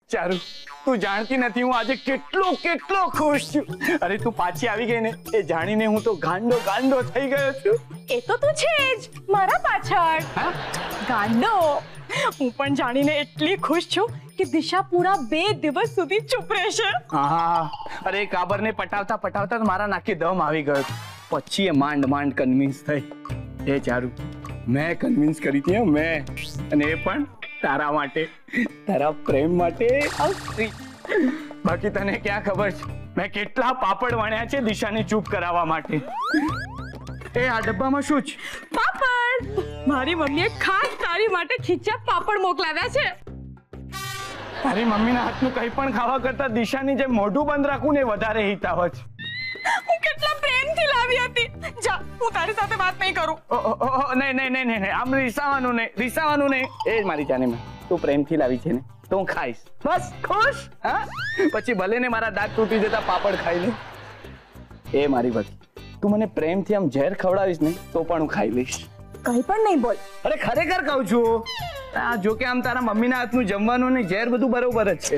ચારુ, તું જાણતી નથી હું આજે કેટલો ખુશ છું. અરે તું પાછી આવી ગઈ ને એ જાણીને હું તો ગાંડો થઈ ગયો છું. એ તો તું છે જ મારા પાછળ. ગાંડો. હું પણ જાણીને એટલી ખુશ છું કે દિશા પૂરા 2 દિવસ સુધી ચૂપ રહેશે. હા, અરે કાબરને પટાવતા તો મારા નાકે દમ આવી ગયો. પછી એ માંડ કન્વિન્સ થઈ. એ ચારુ, મેં કન્વિન્સ કરી હતી મેં. અને એ પણ તારા માટે, તારા પ્રેમ માટે. બાકી તને ક્યાં ખબર છે મેં કેટલા પાપડ વણ્યા છે દિશાને ચૂપ કરાવવા માટે. એ આ ડબ્બામાં શું છે? પાપડ. મારી મમ્મીએ ખાસ તારી માટે ખીચા પાપડ મોકલાવ્યા છે. તારી મમ્મીના હાથનું કંઈ પણ ખાવા કરતા દિશાની જે મોઢું બંધ રાખવું ને એ વધારે હિતાવ છે. હું કેટલા પ્રેમથી લાવી હતી. જા, હું તારી સાથે વાત નહીં કરું. નહીં, આમ રીસાવાનું નહીં. એ જ મારી જાને, તું પ્રેમથી લાવી છે ને તો હું ખાઈશ, બસ ખુશ. હા, પછી ભલે ને મારા દાંત તૂટી જતા પાપડ ખાઈ લે. એ મારી બધી, તું મને પ્રેમથી આમ ઝેર ખવડાવીશ ને તો પણ હું ખાઈ લઈશ. કઈ પણ નહીં બોલ. અરે ખરેખર કહું છું. જો કે આમ તારા મમ્મીના હાથનું જમવાનું ને ઝેર બધું બરોબર જ છે.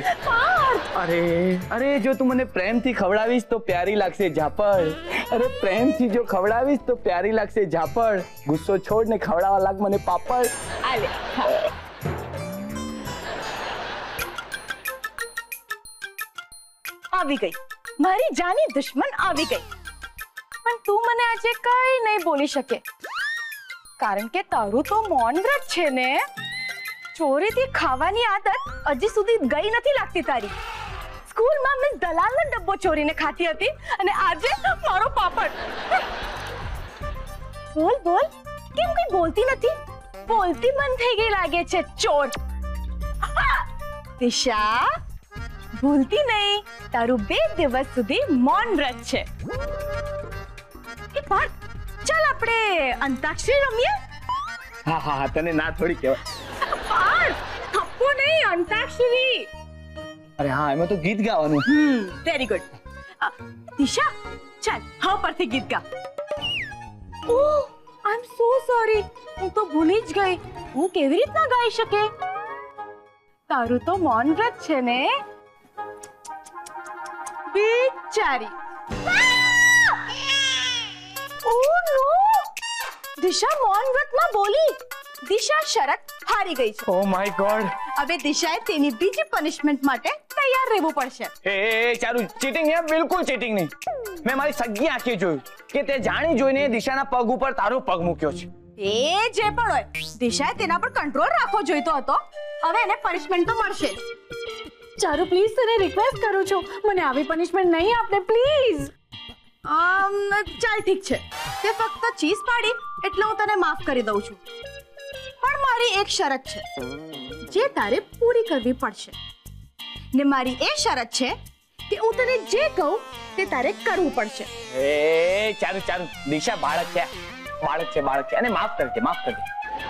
અરે જો તું મને પ્રેમથી ખવડાવીશ તો પ્યારી લાગશે ઝાપડ. અરે પ્રેમથી જો ખવડાવીશ તો પ્યારી લાગશે ઝાપડ. ગુસ્સો છોડ ને ખવડાવવા લાગ મને પાપડ. આલે. આવી ગઈ મારી જાની દુશ્મન આવી ગઈ. પણ તું મને આજે કઈ નહીં બોલી શકે, કારણ કે તારું તો મૌન વ્રત છે ને. ચોરીથી ખાવાની આદત હજી સુધી ગઈ નથી લાગતી તારી. સ્કૂલમાં મિસ દલાલનો ડબ્બો ચોરીને ખાતી હતી અને આજે મારો પાપડ. બોલ બોલ, કેમ કઈ બોલતી નથી? બોલતી બંધ થઈ ગઈ લાગે છે ચોર. દિશા, ભૂલતી નહીં, તારું 2 દિવસ સુધી મૌન વ્રત છે. એ પાર્થ, ચાલ આપણે અંતાક્ષરી રમીએ. હા, તને ના થોડી કહેવાય. પાર્થ, થપ્પો નહીં, અંતાક્ષરી. અરે હા, એમાં તો ગીત ગાવાનું. Very good. દિશા, ચાલ હા પરથી ગીત ગા. ઓહ, આઈ એમ સો સોરી, હું તો ભૂલી જ ગઈ. હું કેવી રીતના ગાઈ શકે? તારું તો મૌન વ્રત છે ને. બિચારી. ઓહ નો, દિશા મૌન વ્રતમાં બોલી. દિશા શરત હારી ગઈ છે. Oh my God. હવે દિશાએ તેની બીજી પનિશમેન્ટ માટે તૈયાર રહેવું પડશે. એ ચારું ચીટિંગ નહીં, બિલકુલ ચીટિંગ નહીં. મેં મારી સગી આંખે જોયું કે તે જાણી જોઈને દિશાના પગ ઉપર તારો પગ મૂક્યો છે. એ જે પણ હોય, દિશાએ તેના પર કંટ્રોલ રાખવો જોઈતો હતો. હવે એને પનિશમેન્ટ તો મળશે જ. ચારુ પ્લીઝ તને રિક્વેસ્ટ કરું છું, મને આવી પનિશમેન્ટ નહીં આપને પ્લીઝ. ચાલ ઠીક છે, તે ફક્ત ચીઝ પાડી એટલે હું તને માફ કરી દઉં છું. પણ મારી એક શરત છે જે તારે પૂરી કરવી પડશે. ને મારી એ શરત છે કે હું તને જે કહું તે તારે કરવું પડશે. એ ચારું દિશા બાળક છે અને માફ કરજે.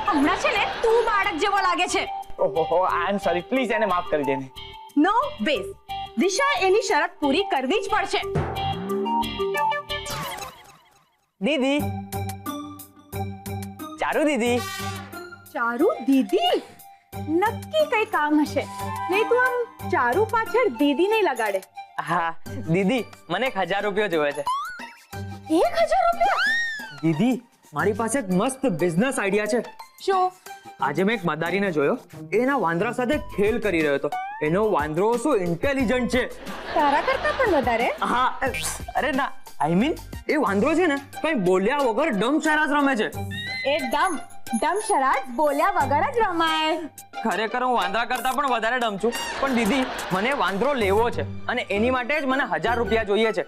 હમણાં છે ને તું બાળક જેવો લાગે છે. ઓહો, આઈ એમ સોરી, પ્લીઝ એને માફ કરી દે ને. નો બેસ, દિશા એની શરત પૂરી કરવી જ પડશે. દીદી, ચારુ દીદી. ચારુ દીદી? નક્કી કઈ કામ હશે, નહીં તું આમ ચારુ પાછળ દીદી નહીં લગાડે. હા દીદી, મને 1000 રૂપિયા જોઈએ છે. 1000 રૂપિયા? દીદી, મારી પાસે એક મસ્ત બિઝનેસ આઈડિયા છે. શું? આજે મેં એક મદારીને જોયો, એના વાંદરા સાથે ખેલ કરી રહ્યો હતો. એનો વાંદરો શું ઇન્ટેલિજન્ટ છે, તારા કરતા પણ વધારે. હા, અરે ના, આઈ મીન એ વાંદરો છે ને કઈ બોલ્યા વગર ડમ શરાઝ રમે છે. એ ડમ શરાઝ બોલ્યા વગર જ રમાય. ખરેખર હું વાંદરા કરતા પણ વધારે ડમ છું. પણ દીદી, મને વાંદરો લેવો છે અને એની માટે જ મને 1000 રૂપિયા જોઈએ છે.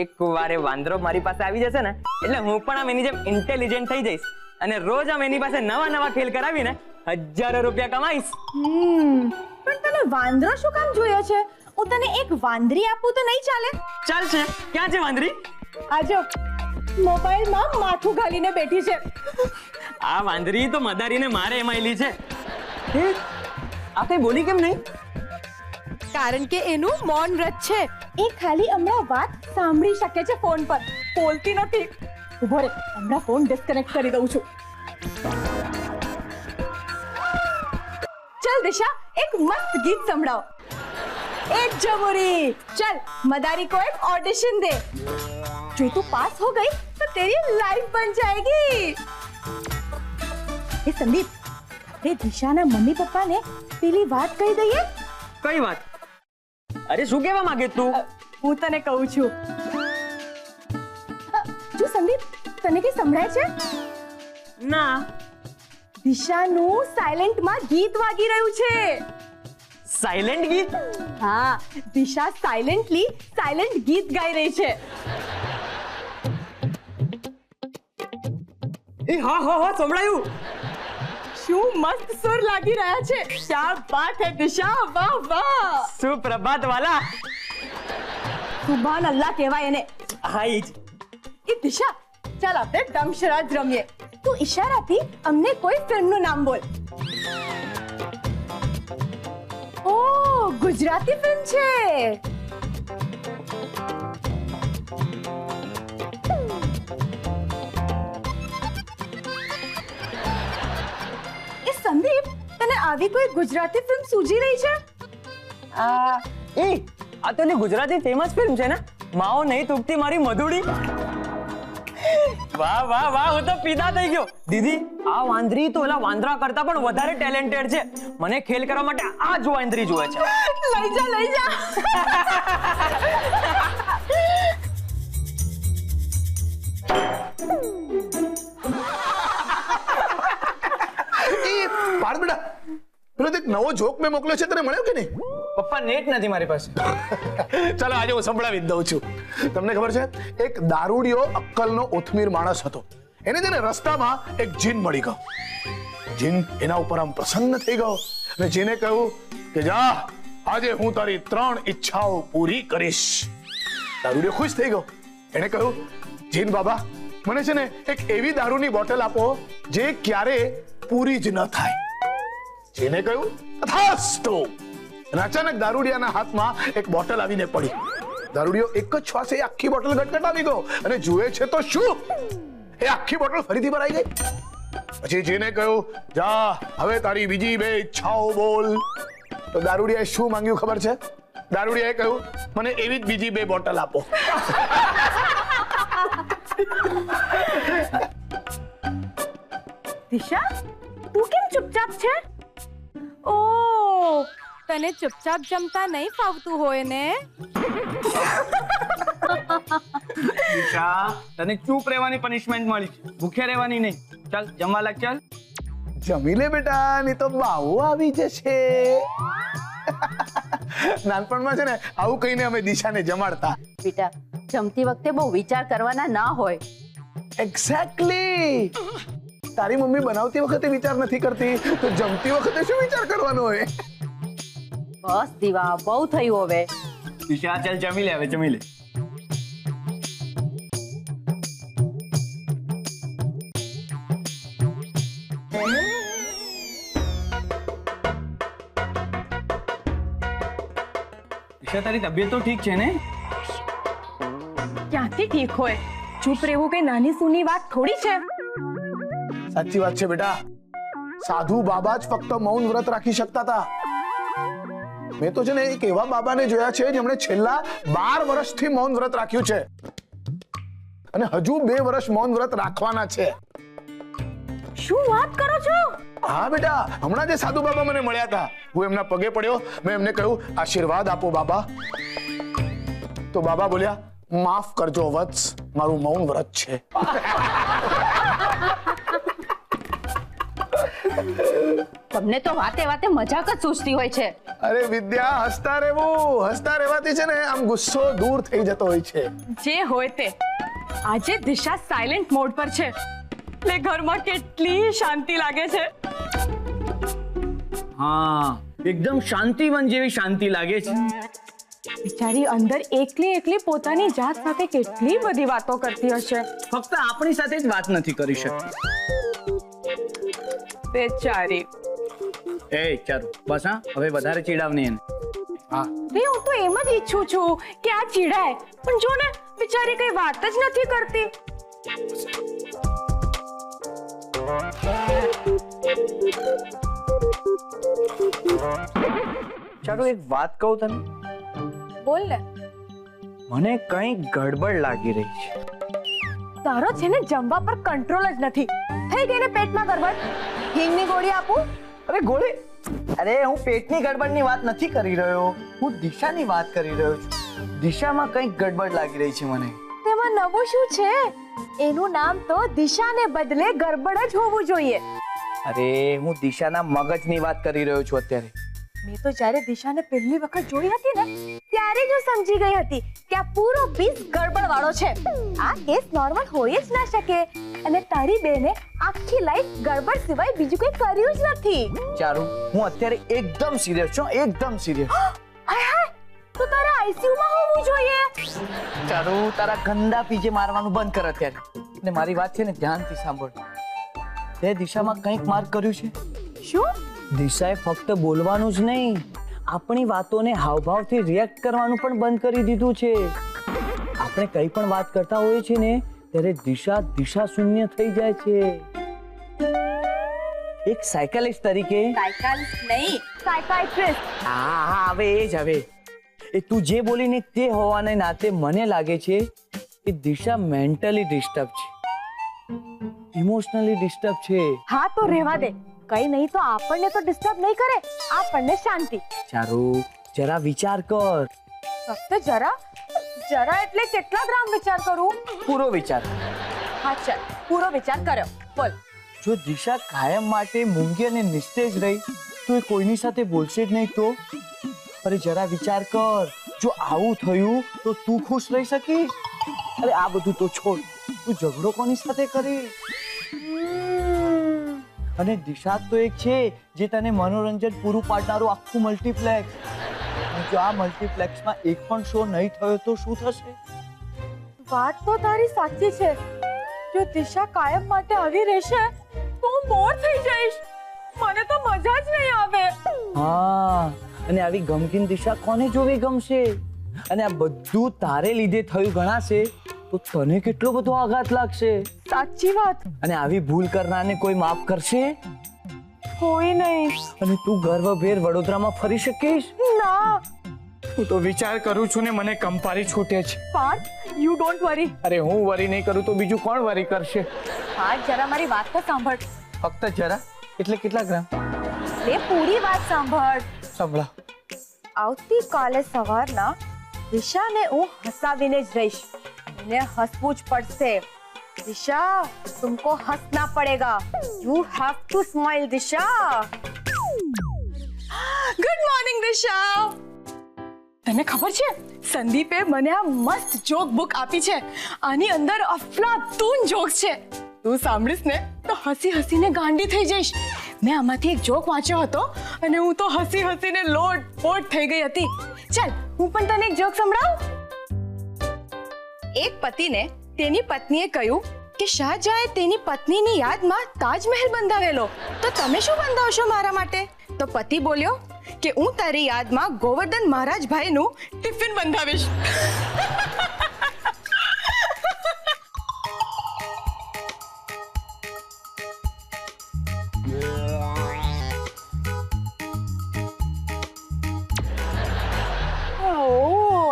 એક વારે વાંદરો મારી પાસે આવી જશે ને એટલે હું પણ આમ એની જેમ ઇન્ટેલિજન્ટ થઈ જઈશ અને રોજ આમ એની પાસે નવા ખેલ કરાવીને 1000 રૂપિયા કમાઈશ. પણ તને વાંદરો શું કામ જોયો છે? હું તને એક વાંદરી આપું તો નહીં ચાલે? ચાલશે. ક્યાં છે વાંદરી? આજો મોબાઈલમાં માથું ઘાલીને બેઠી છે. આ વાંદરી તો મદારીને મારે એમાંયલી છે. આ કઈ બોલી કેમ નહીં? કારણ કે એનું મૌન વ્રત છે. એ ખાલી હમણાં વાત સાંભળી શકે છે ફોન પર, બોલતી નથી. ઉભો રે, હમણાં ફોન ડિસ્કનેક્ટ કરી દઉં છું. ચલ દિશા, એક મસ્ત ગીત સંભળાવો. एक जमुरी, चल मदारी को एक ऑडिशन दे. जो तू पास हो गई तो तेरी लाइफ बन जाएगी. ए संदीप, આપણે દિશાના મમ્મી પપ્પાને પેલી વાત કહી દઈએ. કઈ વાત? અરે શું કહેવા માંગે તું? હું તને કહું છું. જો સંદીપ, તને કઈ સંભળાય છે? ના. દિશાનું સાયલેન્ટમાં ગીત વાગી રહ્યું છે. સાયલેન્ટ ગીત? હા, દિશા સાયલેન્ટ ગીત ગાઈ રહી છે. એ હા સંભળાયું. શું મસ્ત સુર લાગી રહ્યા છે. ક્યા બાત હે દિશા, વાહ વાહ. સુપ્રભાત વાલા. સુભાન અલ્લાહ કહેવાય એને. હા ઈ જ. એ દિશા, ચાલ આપણે દમશરાજ રમીએ. તું ઈશારાથી અમને કોઈ ફિલ્મનું નામ બોલ. ઓ, ગુજરાતી ફિલ્મ છે. એ સંદીપ, તને આવી કોઈ ગુજરાતી ફિલ્મ સૂજી રહી છે? આ તો એની ગુજરાતી ફેમસ ફિલ્મ છે ને, માઓ નહીં તૂટતી મારી મધુડી. વાહ વાહ વાહ, હું તો પીદા થઈ ગયો. દીદી, આ વાંદરી તો ઓલા વાંદરા કરતા પણ વધારે ટેલેન્ટેડ છે. મને ખેલ કરવા માટે આ જ વાંદરી જોવે છે. લઈ જા, લઈ જા. પાડ બેટા, પેલો એક નવો જોક મેં મોકલ્યો છે, તને મળ્યો કે નહીં? પપ્પા નેટ નથી મારી પાસે. ચાલો આજે હું સંભળાવી જ દઉં છું. તમને ખબર છે, એક દારૂડિયો અક્કલનો ઓથમીર માણસ હતો. એને છે ને રસ્તામાં એક જીન મળી ગયો. જીન એના ઉપર આમ પ્રસન્ન થઈ ગયો અને જીને કહ્યું કે જા, આજે હું તારી 3 ઈચ્છાઓ પૂરી કરીશ. દારૂડિયો ખુશ થઈ ગયો. એને કહ્યું, જીન બાબા, મને છે ને એક એવી દારૂની બોટલ આપો જે ક્યારે પૂરી જ ન થાય. જીને કહ્યું, તથાસ્તુ. અને અચાનક દારૂડિયાના હાથમાં એક બોટલ આવીને પડી. દારૂડિયો એક જ શ્વાસે આખી બોટલ ગટગટાવી ગયો અને જુએ છે તો શું, એ આખી બોટલ ફરીથી ભરાઈ ગઈ. પછી જેને કહ્યું, જા, હવે તારી બીજી 2 ઈચ્છાઓ બોલ. તો દારૂડિયાએ શું માંગ્યું ખબર છે? દારૂડિયાએ કહ્યું, મને એવી જ બીજી 2 બોટલ આપો. દિશા, તું કેમ ચૂપચાપ છે? ઓ, તને ચૂપચાપ જમતા નહીં ફાવતું હોય ને? દિશા, તને ચૂપ રહેવાની પનિશમેન્ટ મળી છે, ભૂખ્યા રહેવાની નહીં. ચાલ જમવા લાગ. ચાલ જમી લે બેટા, નહીં તો બાવો આવી જશે. નાનપણમાં છે ને આવું કહીને અમે દિશાને જમાડતા. બેટા, જમતી વખતે બહુ વિચાર કરવાના ના હોય. એક્ઝેક્ટલી. તારી મમ્મી બનાવતી વખતે વિચાર નથી કરતી, તો જમતી વખતે શું વિચાર કરવાનો હોય? બસ દીવા, બહુ થયું હવે. દિશા, ચાલ જમી લે, હવે જમી લે. દિશા, તારી તબિયત તો ઠીક છે ને? ક્યાંથી ઠીક હોય? ચૂપ રહેવું કઈ નાની સૂની વાત થોડી છે. સાચી વાત છે બેટા. સાધુ બાબા જ ફક્ત મૌન વ્રત રાખી શકતા હતા. મેં તો છે ને એક એવા બાબાને જોયા છે જેમણે છેલ્લા 12 વર્ષથી મૌન વ્રત રાખ્યું છે અને હજુ 2 વર્ષ મૌન વ્રત રાખવાના છે. શું વાત કરો છો? હા બેટા, હમણાં જે સાધુ બાબા મને મળ્યા હતા, હું એમના પગે પડ્યો. મેં એમને કહ્યું, આશીર્વાદ આપો બાબા. તો બાબા બોલ્યા, માફ કરજો વત્સ, મારું મૌન વ્રત છે. તમને તો વાતે વાતે મજાક જ સૂચતી હોય છે. અરે વિદ્યા, હસતા રહેવું. હસતા રહેવાથી છે ને આમ ગુસ્સો દૂર થઈ જતો હોય છે. જે હોય તે, આજે દિશા સાયલેન્ટ મોડ પર છે એટલે ઘરમાં કેટલી શાંતિ લાગે છે. હા, એકદમ શાંતિવન જેવી શાંતિ લાગે છે. બિચારી અંદર એકલી પોતાની જાત સાથે કેટલી બધી વાતો કરતી હશે. ફક્ત આપણી સાથે જ વાત નથી કરી શકતી. બેચારી. એ ચાલો બસ, હા, હવે વધારે ચીડાવ નહીં એને. હા, હું તો એમ જ ઈચ્છું છું કે આ ચીડાય, પણ જો ને બિચારી કઈ વાત જ નથી કરતી. ચાલો એક વાત કહું તને. બોલ ને. મને કઈ ગડબડ લાગી રહી છે. તારો છે ને જમવા પર કંટ્રોલ જ નથી. થઈ ગઈ ને પેટમાં ગડબડ? હિંગની ગોળી આપું? અરે ગોળી, અરે હું પેટની ગડબડની વાત નથી કરી રહ્યો, હું દિશાની વાત કરી રહ્યો છું. દિશામાં કંઈક ગડબડ લાગી રહી છે મને. તેમાં નવું શું છે? એનું નામ તો દિશાને બદલે ગડબડ જ હોવું જોઈએ. અરે હું દિશાના મગજની વાત કરી રહ્યો છું અત્યારે. મેં તો જ્યારે દિશાને પહેલી વખત જોઈ હતી ને ત્યારે જ હું સમજી ગઈ હતી કે આ પૂરો પીસ ગડબડ વાળો છે. આ કેસ નોર્મલ હોય જ ના શકે અને તારી બેને આખી લાઈફ ગડબડ સિવાય બીજું કંઈ કર્યું જ નથી. ચારુ, હું અત્યારે એકદમ સિરિયસ છું, એકદમ સિરિયસ. હાય હાય, તો તારા આઈસીયુ માં હોવું જોઈએ. ચારુ, તારા ગંદા પીજે મારવાનું બંધ કર અત્યારે. ને મારી વાત છે ને ધ્યાનથી સાંભળ. તે દિશામાં કંઈક માર્ક કર્યું છે. શું? દિશાએ ફક્ત બોલવાનું જ નહીં, આપણી વાતોને હાવભાવથી રિએક્ટ કરવાનું પણ બંધ કરી દીધું છે. આપણે કંઈ પણ વાત કરતા હોઈએ છીએ ને ત્યારે દિશા શૂન્ય થઈ જાય છે. એક સાયકોલોજિસ્ટ તરીકે સાયકાલિસ્ટ નહીં, સાયકાઇટ્રિસ્ટ. હા, હવે એ જ હવે. એ તું જે બોલીને તે હોવાને નાતે મને લાગે છે કે દિશા મેન્ટલી ડિસ્ટર્બ છે, ઇમોશનલી ડિસ્ટર્બ છે. હા તો રહેવા દે, કઈ નહીં તો આપણને તો ડિસ્ટર્બ નહીં કરે, આપણને શાંતિ. ચારુ, જરા વિચાર કર. ફક્ત જરા એટલે કેટલા ગ્રામ વિચાર કરું? પૂરો વિચાર. હા ચાલ, પૂરો વિચાર કર્યો. બોલ. જો દિશા કાયમ માટે મૂંગી અને નિસ્તેજ રહી તો એ કોઈની સાથે બોલશે જ નહીં તો? અરે જરા વિચાર કર, જો આવું થયું તો તું ખુશ રહી શકીશ? અરે આ બધું તો છોડ, તું ઝઘડો કોની સાથે કરીશ? અને દિશા તો એક છે જે તને મનોરંજન પૂરું પાડનારું આખું મલ્ટીપ્લેક્સ. જો આ મલ્ટીપ્લેક્સમાં એક પણ શો નહીં થયો તો શું થશે? વાત તો તારી સાચી છે. જો દિશા કાયમ માટે આવી રહેશે તો હું બોર થઈ જઈશ. મને તો મજા જ નહીં આવે. હા, અને આવી ગમગીન દિશા કોને જોવી ગમશે? અને આ બધું તારે લીધે થયું ગણાશે તો તને કેટલો બધો આઘાત લાગશે. સાચી વાત. અને આવી ભૂલ કરનારને કોઈ માફ કરશે? કોઈ નહીં. અને તું ગર્વભેર વડોદરામાં ફરી શકીશ? ના. હું તો વિચાર કરું છું ને મને કંપારી છૂટે છે. Parth, you don't worry. અરે હું વરી નહીં કરું તો બીજું કોણ વરી કરશે? પાર્થ, જરા મારી વાત તો સાંભળ. ફક્ત જરા એટલે કેટલા ગ્રામ? એ પૂરી વાત સાંભળ. સંભળા. આવતીકાલે સવારના દિશાને હું હસાવીને જ રહીશ. એને હસવું જ પડશે. દિશા, तुमको हंसना पड़ेगा. You have to smile, Disha. Good morning Disha. તને ખબર છે સંદીપે મને આ મસ્ત જોક બુક આપી છે. આની અંદર અફલાતૂન જોક્સ છે. તું સાંભળીશ ને તો હસી હસીને ગાંડી થઈ જઈશ. મેં આમાંથી એક જોક વાંચ્યો હતો અને હું તો હસી હસીને લોટપોટ થઈ ગઈ હતી. ચાલ હું પણ તને એક જોક સંભળાવું. એક પતિને તેની પત્નીએ કહ્યું કે શાહજહાએ તેની પત્નીની યાદમાં તાજમહેલ બંધાવેલો, તો તમે શું બંધાવશો મારા માટે? તો પતિ બોલ્યો કે હું તારી યાદમાં Govardhan મહારાજભાઈનું tiffin બંધાવીશ.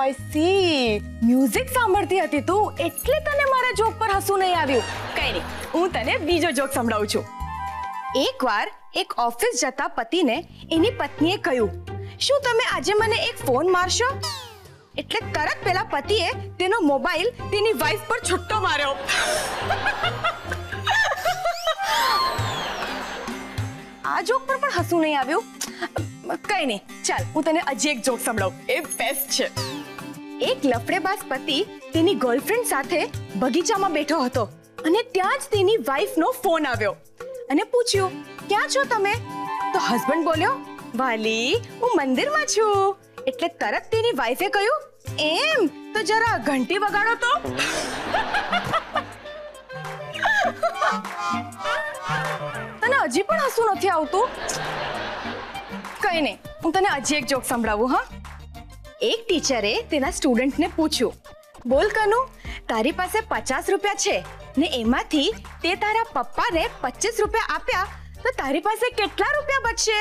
I C. Music સાંભળતી હતી તું, એટલે તને મારા જોક પર હસવું નહીં આવ્યું. કઈ નહીં, હું તને બીજો જોક સંભળાવું છું. એકવાર એક ઓફિસ જતા પતિને એની પત્નીએ કહ્યું, શું તમે આજે મને એક ફોન મારશો? એટલે તરત પેલા પતિએ તેનો મોબાઈલ તેની વાઈફ પર છૂટો માર્યો. આ જોક પર પણ હસવું નહીં આવ્યું. કઈ નહીં, ચાલ હું તને હજી એક જોક સંભળાવું. એ બેસ્ટ છે. એક લફડેબાજ પતિ તેની ગર્લફ્રેન્ડ સાથે બગીચામાં બેઠો હતો અને ત્યાં જ તેની વાઈફનો ફોન આવ્યો અને પૂછ્યું, ક્યાં છો તમે? તો હસબન્ડ બોલ્યો, વાલી હું મંદિરમાં છું. એટલે તરત તેની વાઈફે કહ્યું, એમ તો જરા ઘંટી વગાડો તો. તને હજી પણ હસવું નથી આવતું? કઈ નહીં, હું તને હજી એક જોક સંભળાવું. હા, એક ટીચરે તેના સ્ટુડન્ટને પૂછ્યું, બોલ કનુ, તારી પાસે 50 રૂપિયા છે ને એમાંથી તે તારા પપ્પાને 25 રૂપિયા આપ્યા તો તારી પાસે કેટલા રૂપિયા બચશે?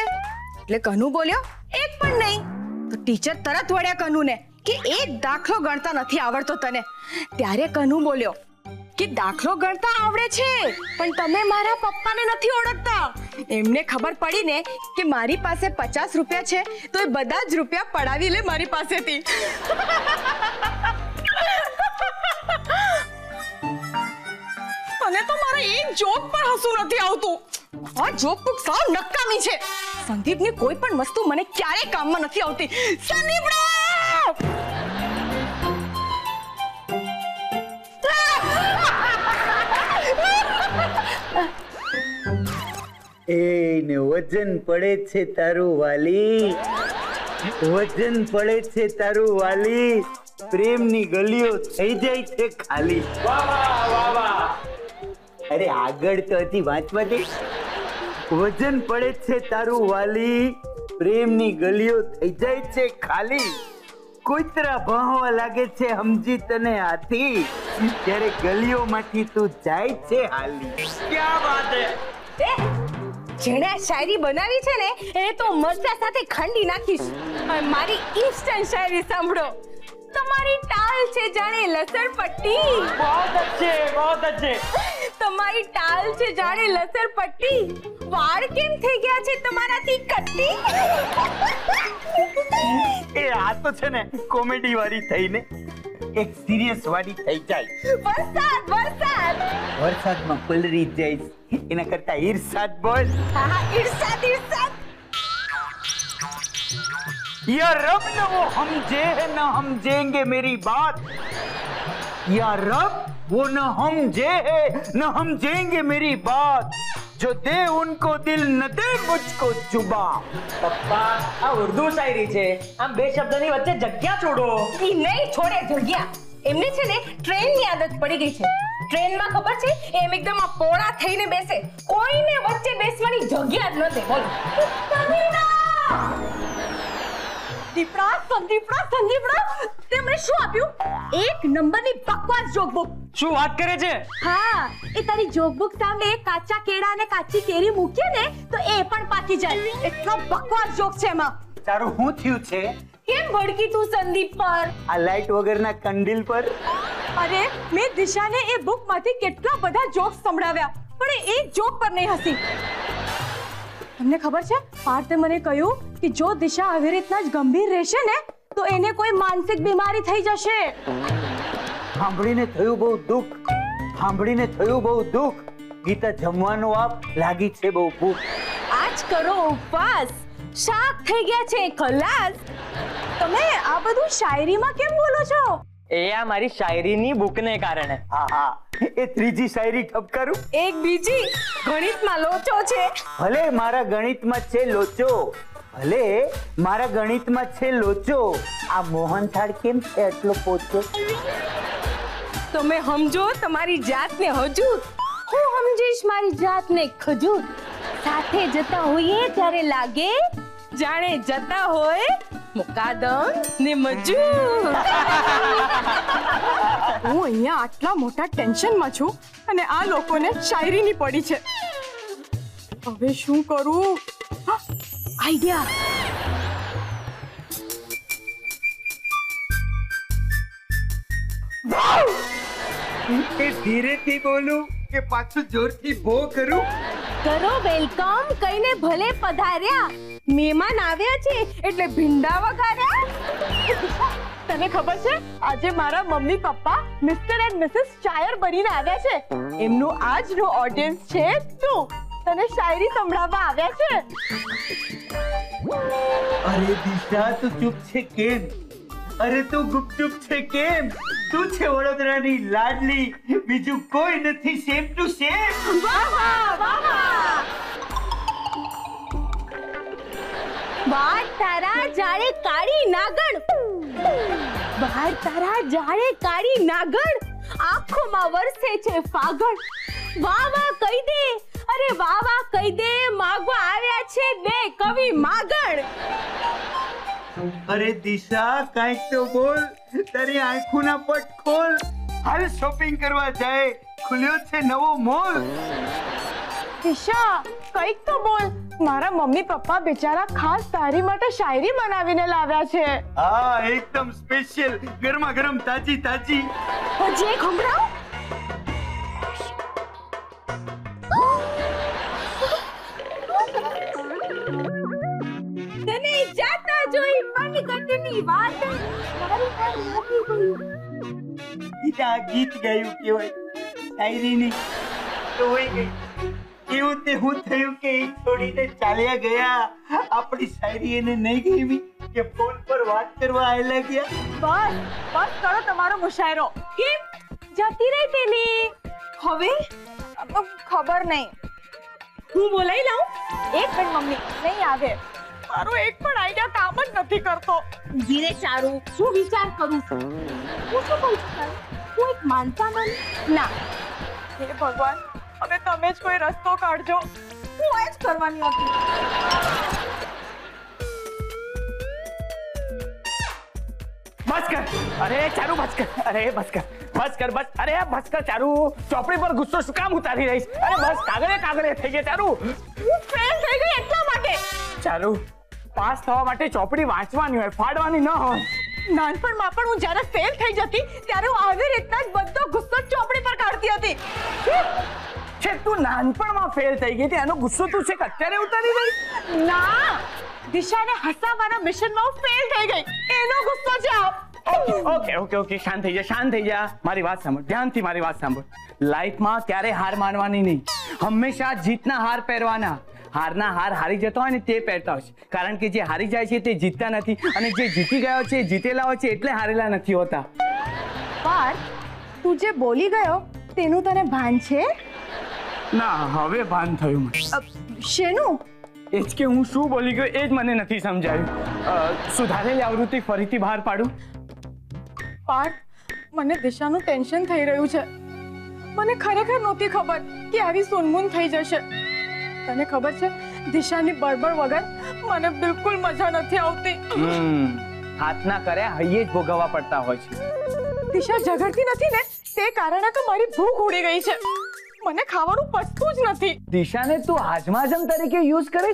એટલે કનુ બોલ્યો, એક પણ નહીં. તો ટીચર તરત વળ્યા કનુને કે એક દાખલો ગણતા નથી આવડતો તને. ત્યારે કનુ બોલ્યો કે દાખલો ગણતા આવડે છે પણ તમે મારા પપ્પાને નથી ઓળખતા. એમને ખબર પડી ને કે મારી પાસે 50 રૂપિયા છે તો એ બધા જ રૂપિયા પડાવી લે મારી પાસેથી. મને તો મારા એક જોક પર હસવું નથી આવતું. આ જોક બુક સાવ નકામી છે. સંદીપની કોઈ પણ વસ્તુ મને ક્યારેય કામમાં નથી આવતી. સંદીપ એને વજન પડે છે તારું વાલી, વજન પડે છે તારું વાલી, પ્રેમની ગલીઓ થઈ જાય છે ખાલી. અરે આગળ તો હતી વાંચવા દે. વજન પડે છે તારું વાલી, પ્રેમની ગલીઓ થઈ જાય છે ખાલી, કૂતરા ભણવા લાગે છે સમજી તને હાથી, ત્યારે ગલીઓમાંથી તું જાય છે હાલી. ક્યાં વાત હે. જેણે આ શાયરી બનાવી છે ને એને તો મરચા સાથે ખંડી નાખીશ. અને મારી ઇન્સ્ટન્ટ શાયરી સાંભળો. તમારી ટાલ છે જાણે લસણ પટ્ટી. બહોત અચ્છે. તમારી ટાલ છે જાણે લસણ પટ્ટી, વાળ કેમ થઈ ગયા છે તમારાથી કટ્ટી. એ આ તો છે ને કોમેડી વાળી થઈને એક સિરિયસ વાળી થઈ જાય. વરસાદમાં પલરી જાય એના કરતા ઈર્ષાદ બોલ. હા, ઈર્ષાદ. या रब न वो समझे न समझेंगे मेरी बात, या रब वो न समझे न समझेंगे मेरी बात, जो दे उनको दिल न दे मुझको जुबा. પપ્પા આ ઉર્દુ શાયરી છે, આમ બે શબ્દની વચ્ચે જગ્યા છોડો. ઈ નહીં છોડે જગ્યા. એમને છે ને ટ્રેનની આદત પડી ગઈ છે. ટ્રેનમાં ખબર છે એમ એકદમ આ પોળા થઈને બેસે, કોઈને વચ્ચે બેસવાની જગ્યા જ ન દે. બોલો સંદીપડા તે મને શું આપ્યું? એક નંબરની બકવાસ જોકબુક. શું વાત કરે છે? હા, એ તારી જોકબુક સામે કાચા કેળા અને કાચી કેરી મૂકીએ ને તો એ પણ પાકી જાય. એટલો બકવાસ જોક છે એમાં. તારું શું થયું છે? કેમ ભડકી તું સંદીપ પર? આ લાઈટ વગરના કંડીલ પર. અરે મેં દિશાને એ બુકમાંથી કેટલા બધા જોક્સ સંભળાવ્યા પણ એ એક જોક પર નહીં હસી. તમને ખબર છે પાર્થે મને કહ્યું કે જો દિશા આવી રીતના જ ગંભીર રહેશે ને તો એને કોઈ માનસિક બીમારી થઈ જશે. સાંભળીને થયું બહુ દુઃખ. ગીતા જમવાનું આપ, લાગી છે બહુ ભૂખ. આજ કરો ઉપવાસ, શાક થઈ ગયા છે ખલાસ. તમે આ બધું શાયરીમાં કેમ બોલો છો? એ આ મારી શાયરીની બુકને કારણે. હા, એ ત્રીજી શાયરી ઠપકારું. એક બીજી ગણિતમાં લોચો છે. ભલે મારા ગણિતમાં છે લોચો, આ મોહનથાળ કેમ છે એટલો પોચો? તમે સમજો તમારી જાતને હજૂર, હું સમજીશ મારી જાતને ખજૂર. સાથે જતા હોઈએ ત્યારે લાગે જાણે જતા હોય મુકાદમ ને મજૂર. હું અહીંયા આટલા મોટા ટેન્શનમાં છું અને આ લોકોને શાયરીની પડી છે. હવે શું કરું? આઈડિયા. કે ધીરેથી બોલું કે પાછું જોરથી ભો કરું? કરો વેલકમ કઈને ભલે પધાર્યા, મહેમાન આવ્યા છે એટલે ભીંડા વઘાર્યા. તને ખબર છે આજે મારા mummy papa mister and Mrs શાયર બનીને આવ્યા છે. એમનું આજનું ઓડિયન્સ છે તું. તને શાયરી સંભળાવવા આવ્યા છે. અરે દિશા તું ચૂપ છે કેમ? અરે તું ગુપચુપ છે કેમ? તું છે વડોદરાની લાડલી, બીજું કોઈ નથી સેમ ટુ સેમ. બાર તારા જાણે કાળી નાગણ, બાર તારા જાણે કાળી નાગણ, આંખોમાં વરસે છે ફાગણ. વાહ વાહ કહી દે, અરે વાહ વાહ કહી દે, માગવા આવ્યા છે બે કવિ માગણ. અરે દિશા કાંઈક તો બોલ, તારી આંખોના પટ ખોલ. હાલ શોપિંગ કરવા જાય, ખુલ્યો છે નવો મોલ. દિશા કંઈક તો બોલ. મારા મમ્મી પપ્પા બિચારા ખાસ તારી માટે શાયરી બનાવીને લાવ્યા છે. હા એકદમ સ્પેશિયલ, ગરમા ગરમ, તાજી તાજી. હજી એક સંભળાવ. તને જાતા જોઈ મનગઢની વાત, મારી પર લાગી ગઈ. આ ગીત ગાયું કેવાય, શાયરીની તો હોય ગઈ. એવું તે હું થયું કે ઈ છોડીને ચાલ્યા ગયા. આપણી શાયરી એને નહીં ગમી કે ફોન પર વાત કરવા આયેલા ગયા. બસ બસ કરો તમારો મુશાયરો. કેમ જતી રહી પેલી? હવે ખબર નહીં. હું બોલાઈ લઉં? એક મિનિટ મમ્મી, નહીં આવે. મારો એક પણ આઈડિયા કામ જ નથી કરતો. ધીરે ચારુ, હું વિચાર કરું છું. હું શું કહું છું? હું એક માનતા નહીં ના. હે ભગવાન, હવે તમે જ કોઈ રસ્તો કાઢજો. હું એ જ કરવાની હતી. બસ કર. અરે ચારુ બસ કર. અરે બસ કર. બસ કર બસ. અરે બસ કર ચારુ. ચોપડી પર ગુસ્સો શું કામ ઉતારી રહીશ? અરે બસ, કાગળે થઈ ગયા ચારુ. હું ફેલ થઈ ગઈ એટલા માટે. ચારુ, પાસ થવા માટે ચોપડી વાંચવાની હોય, ફાડવાની ન હોય. નાનપણમાં પણ હું જ્યારે ફેલ થઈ જતી ત્યારે હું આવી રીતના જ બધો ગુસ્સો ચોપડી પર કાઢતી હતી. છે તું નાનપણમાં ફેલ થઈ ગઈ હતી, એનો ગુસ્સો તું છે કે અત્યારે ઉતારી રહી? ના, દિશાને હસાવવાના મિશનમાં હું ફેલ થઈ ગઈ એનો ગુસ્સો છે આ. ઓકે ઓકે ઓકે, શાંત થઈ જા, શાંત થઈ જા. મારી વાત સાંભળ, ધ્યાનથી મારી વાત સાંભળ. લાઈફમાં ક્યારે હાર માનવાની નહીં, હંમેશા જીતના હાર પહેરવાના. હારના હાર હારી જતો હોય ને તે પહેરતા હોય છે, કારણ કે જે હારી જાય છે તે જીતતા નથી, અને જે જીતી ગયો છે જીતેલા હોય છે એટલે હારેલા નથી હોતા. પાર્થ, તું જે બોલી ગયો તેનું તને ભાન છે? ના, હવે ભાન થયું મને. શેનું? એ જ કે હું શું બોલી ગયો એ જ મને નથી સમજાયું. સુધારેલી આવૃત્તિ ફરીથી બહાર પાડું? પાર્થ, મને દિશાનું ટેન્શન થઈ રહ્યું છે. મને ખરેખર નહોતી ખબર કે આવી સોનમૂન થઈ જશે. તને ખબર છે, દિશાની બળબડ વગર મને બિલકુલ મજા નથી આવતી. હાથના કર્યા હૈયે જ ભોગવવા પડતા હોય છે. દિશા ઝઘડતી નથી ને તે કારણે તો મારી ભૂખ ઉડી ગઈ છે. મને ખાવાનું પચતું જ નથી. દિશાને તું હાજમાજમ તરીકે યુઝ કરે?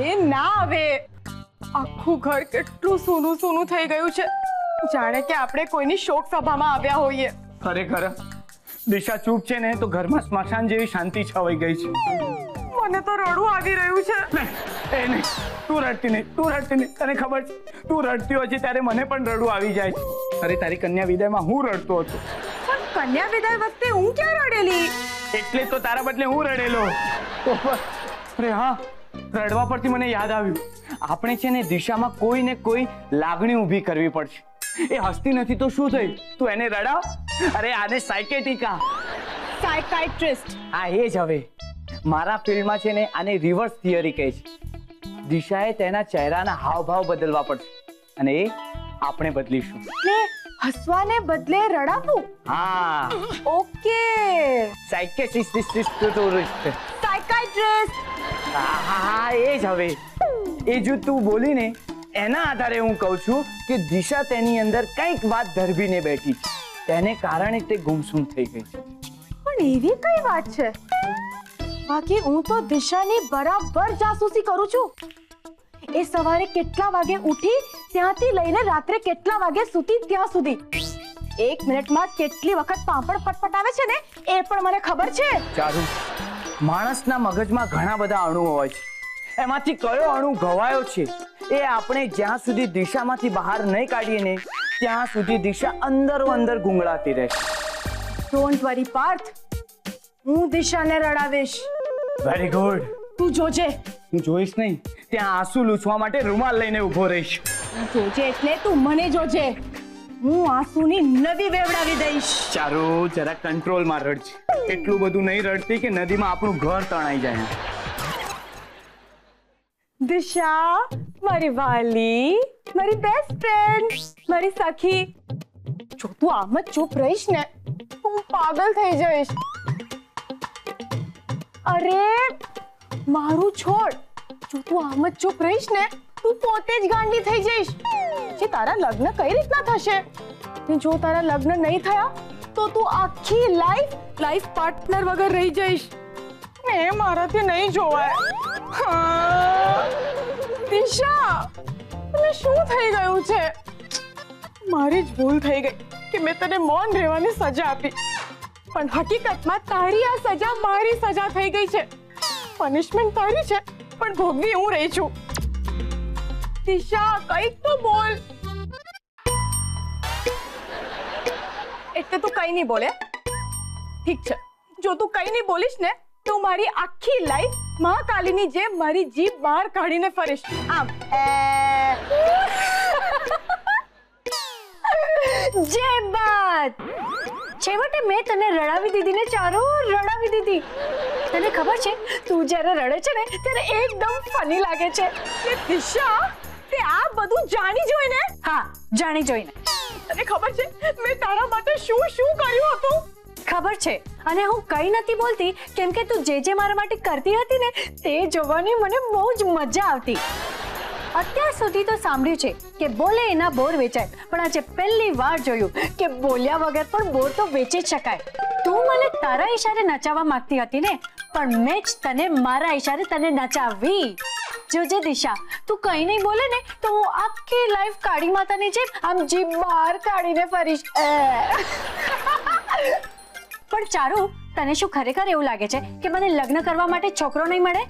એ ના હવે. આખું ઘર કેટલું સૂનું સૂનું થઈ ગયું છે, જાણે કે આપણે કોઈની શોક સભામાં આવ્યા હોઈએ. ખરેખર દિશા ચૂપ છે ને તો ઘરમાં સ્મશાન જેવી શાંતિ છવાઈ ગઈ છે. મને તો રડવું આવી રહ્યું છે. એ નહીં, તું રડતી નહીં, તું રડતી નહીં. તને ખબર છે, તું રડતી હોય છે ત્યારે મને પણ રડવું આવી જાય છે. અરે તારી કન્યા વિદાયમાં હું રડતો હતો. પણ કન્યા વિદાય વખતે હું ક્યાં રડેલી? એટલે તો તારા બદલે હું રડેલો. અરે હા, રડવા પરથી મને યાદ આવ્યું, આપણે છે ને દિશામાં કોઈ ને કોઈ લાગણી ઊભી કરવી પડશે. એ હસતી નથી તો શું થયું? તું એને રડાવ. અરે આને સાયકેટિકા, સાયકાઇટ્રિસ્ટ. આ એ જ હવે મારા ફિલ્ડમાં છે ને આને રિવર્સ થિયરી કહે છે. દિશાએ તેના ચહેરાના હાવભાવ બદલવા પડશે, અને એ આપણે બદલીશું. ને હસવાને બદલે રડાવું? હા, ઓકે. સાયકેટિસ્ટ. સાયકાઇટ્રિસ્ટ. હા, એ જ હવે. એ જો તું બોલીને એના આધારે હું કહું છું કે દિશા તેની અંદર કંઈક વાત ધરબીને બેઠી છે, તેને કારણે તે ગુમસુમ થઈ ગઈ છે. પણ એવી કઈ વાત છે? બાકી હું તો દિશાની બરાબર જાસૂસી કરું છું. એ સવારે કેટલા વાગે ઉઠી ત્યાંથી લઈને રાત્રે કેટલા વાગે સૂતી ત્યાં સુધી 1 મિનિટમાં કેટલી વખત પાપડ પટપટાવે છે ને એ પણ મને ખબર છે. ચારુ, માણસના મગજમાં ઘણા બધા અણુઓ હોય છે, એમાંથી કયો અણુ ઘવાયો છે એ આપણે જ્યાં સુધી દિશામાંથી બહાર નહીં કાઢીએ ને ત્યાં સુધી દિશા અંદરો અંદર ગુંગળાતી રહેશે. ડોન્ટ વરી પાર્થ, હું દિશાને રડાવીશ. Very good. તું જોજે. હું જોઈશ નહીં, ત્યાં આંસુ લૂછવા માટે રૂમાલ લઈને ઊભો રહીશ. જોજે એટલે તું મને જોજે. હું આંસુની નદી વેવડાવી દઈશ. ચારુ જરા કંટ્રોલમાં રડજે. એટલું બધું નહીં રડતી કે નદીમાં આપણું ઘર તણાઈ જાય. દિશા, મારી વાલી, મારી બેસ્ટ ફ્રેન્ડ, મારી સખી. જો તું આમ જ ચૂપ રહીશ ને હું પાગલ થઈ જઈશ. અરે મારું છોડ, જો તું આમ જ ચૂપ રહીશ ને તું પોતે જ ગાંડી થઈ જઈશ. જે તારા લગ્ન કઈ રીતના થશે? ને જો તારા લગ્ન નહીં થયા તો તું આખી લાઈફ પાર્ટનર વગર રહી જઈશ. ને મારાથી નહીં જોવાય. દિશા, તને શું થઈ ગયું છે? મારી જ ભૂલ થઈ ગઈ કે મેં તને મૌન રહેવાની સજા આપી, પણ હકીકતમાં તારી આ સજા મારી સજા થઈ ગઈ છે. પનિશમેન્ટ તારી છે પણ ભોગવી હું રહી છું. દિશા, કંઈક તો બોલ. એટલે તું કઈ નહીં બોલે? ઠીક છે, જો તું કઈ નહીં બોલીશ ને તો મારી આખી લાઈફ મહાકાલીની જેમ મારી જીભ બહાર કાઢીને ફરીશ આમ જે બાત છેવટે મેં તને રડાવી દીધી ને ચારો, રડાવી દીધી. તને ખબર છે તું જ્યારે રડે છે ને ત્યારે એકદમ ફની લાગે છે. એ દિશા તે આ બધું જાણી જોઈને? હા, જાણી જોઈને. તને ખબર છે મેં તારા માટે શું શું કર્યું હતું? ખબર છે, અને હું કઈ નથી બોલતી કેમ કે તું જે મારા માટે કરતી હતી ને તે જોવાની મને બહુ જ મજા આવતી. અત્યાર સુધી તો સાંભળ્યું છે કે બોલે એના બોર વેચાય, પણ આજે પહેલી વાર જોયું કે બોલ્યા વગર પણ બોર તો વેચી જ શકાય. તું મને તારા ઈશારે નચાવવા માંગતી હતી ને, પણ મેં જ તને મારા ઈશારે તને નચાવી. જોજે દિશા, તું કઈ નહીં બોલે ને તો હું આખી લાઈફ કાળી માતાની જેમ આમ જીભ બહાર કાઢીને ફરીશ. પણ ચારુ, તને શું ખરેખર એવું લાગે છે કે મને લગ્ન કરવા માટે છોકરો નહીં મળે?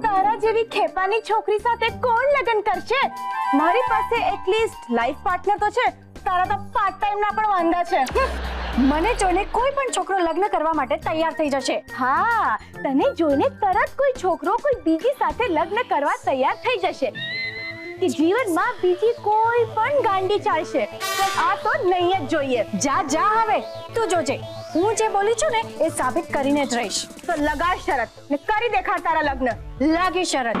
તારા જેવી ખેપાની છોકરી સાથે કોણ લગ્ન કરશે? મારી પાસે એટલીસ્ટ લાઈફ પાર્ટનર તો છે, તારા તો પાર્ટ ટાઈમ ના પણ વાંધા છે. મને જોઈને કોઈ પણ છોકરો લગ્ન કરવા માટે તૈયાર થઈ જશે. હા, તને જોઈને તરત કોઈ છોકરો કોઈ બીજી સાથે લગ્ન કરવા તૈયાર થઈ જશે કે જીવનમાં બીજી કોઈ પણ ગાંડી ચાલશે. આ તો નહીં જ જોઈએ. જા જા, હવે તું જોજે, હું જે બોલી છું ને એ સાબિત કરીને જ રહીશ. તો લગા શરત ને કરી દેખાડ તારા લગ્ન. લાગી શરત.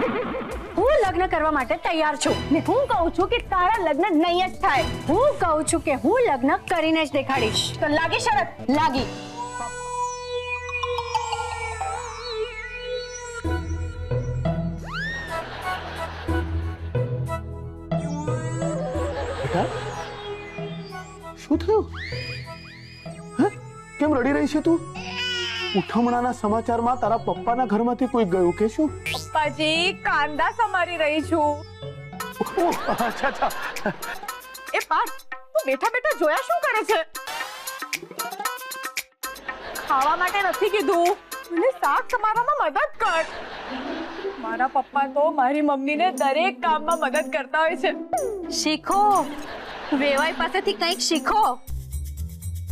હું લગ્ન કરવા માટે તૈયાર છું. ને હું કહું છું કે તારા લગ્ન નહીં જ થાય. હું કહું છું કે હું લગ્ન કરીને જ દેખાડીશ. તો લાગી શરત? લાગી. શું થયું? હે? કેમ રડી રહી છે તું? ઉઠમણાના સમાચારમાં તારા પપ્પાના ઘરમાંથી કોઈ ગયું કે શું? પપ્પાજી, કાંદા સમારી રહી છું. અચ્છા અચ્છા. એ પાર્થ, તું બેઠા બેઠા જોયા શું કરે છે? ખાવા માટે નથી કીધું, મને શાક સમારવામાં મદદ કર. મારા પપ્પા તો મારી મમ્મીને દરેક કામમાં મદદ કરતા હોય છે. શીખો, વેવાઈ પાસેથી કંઈક શીખો.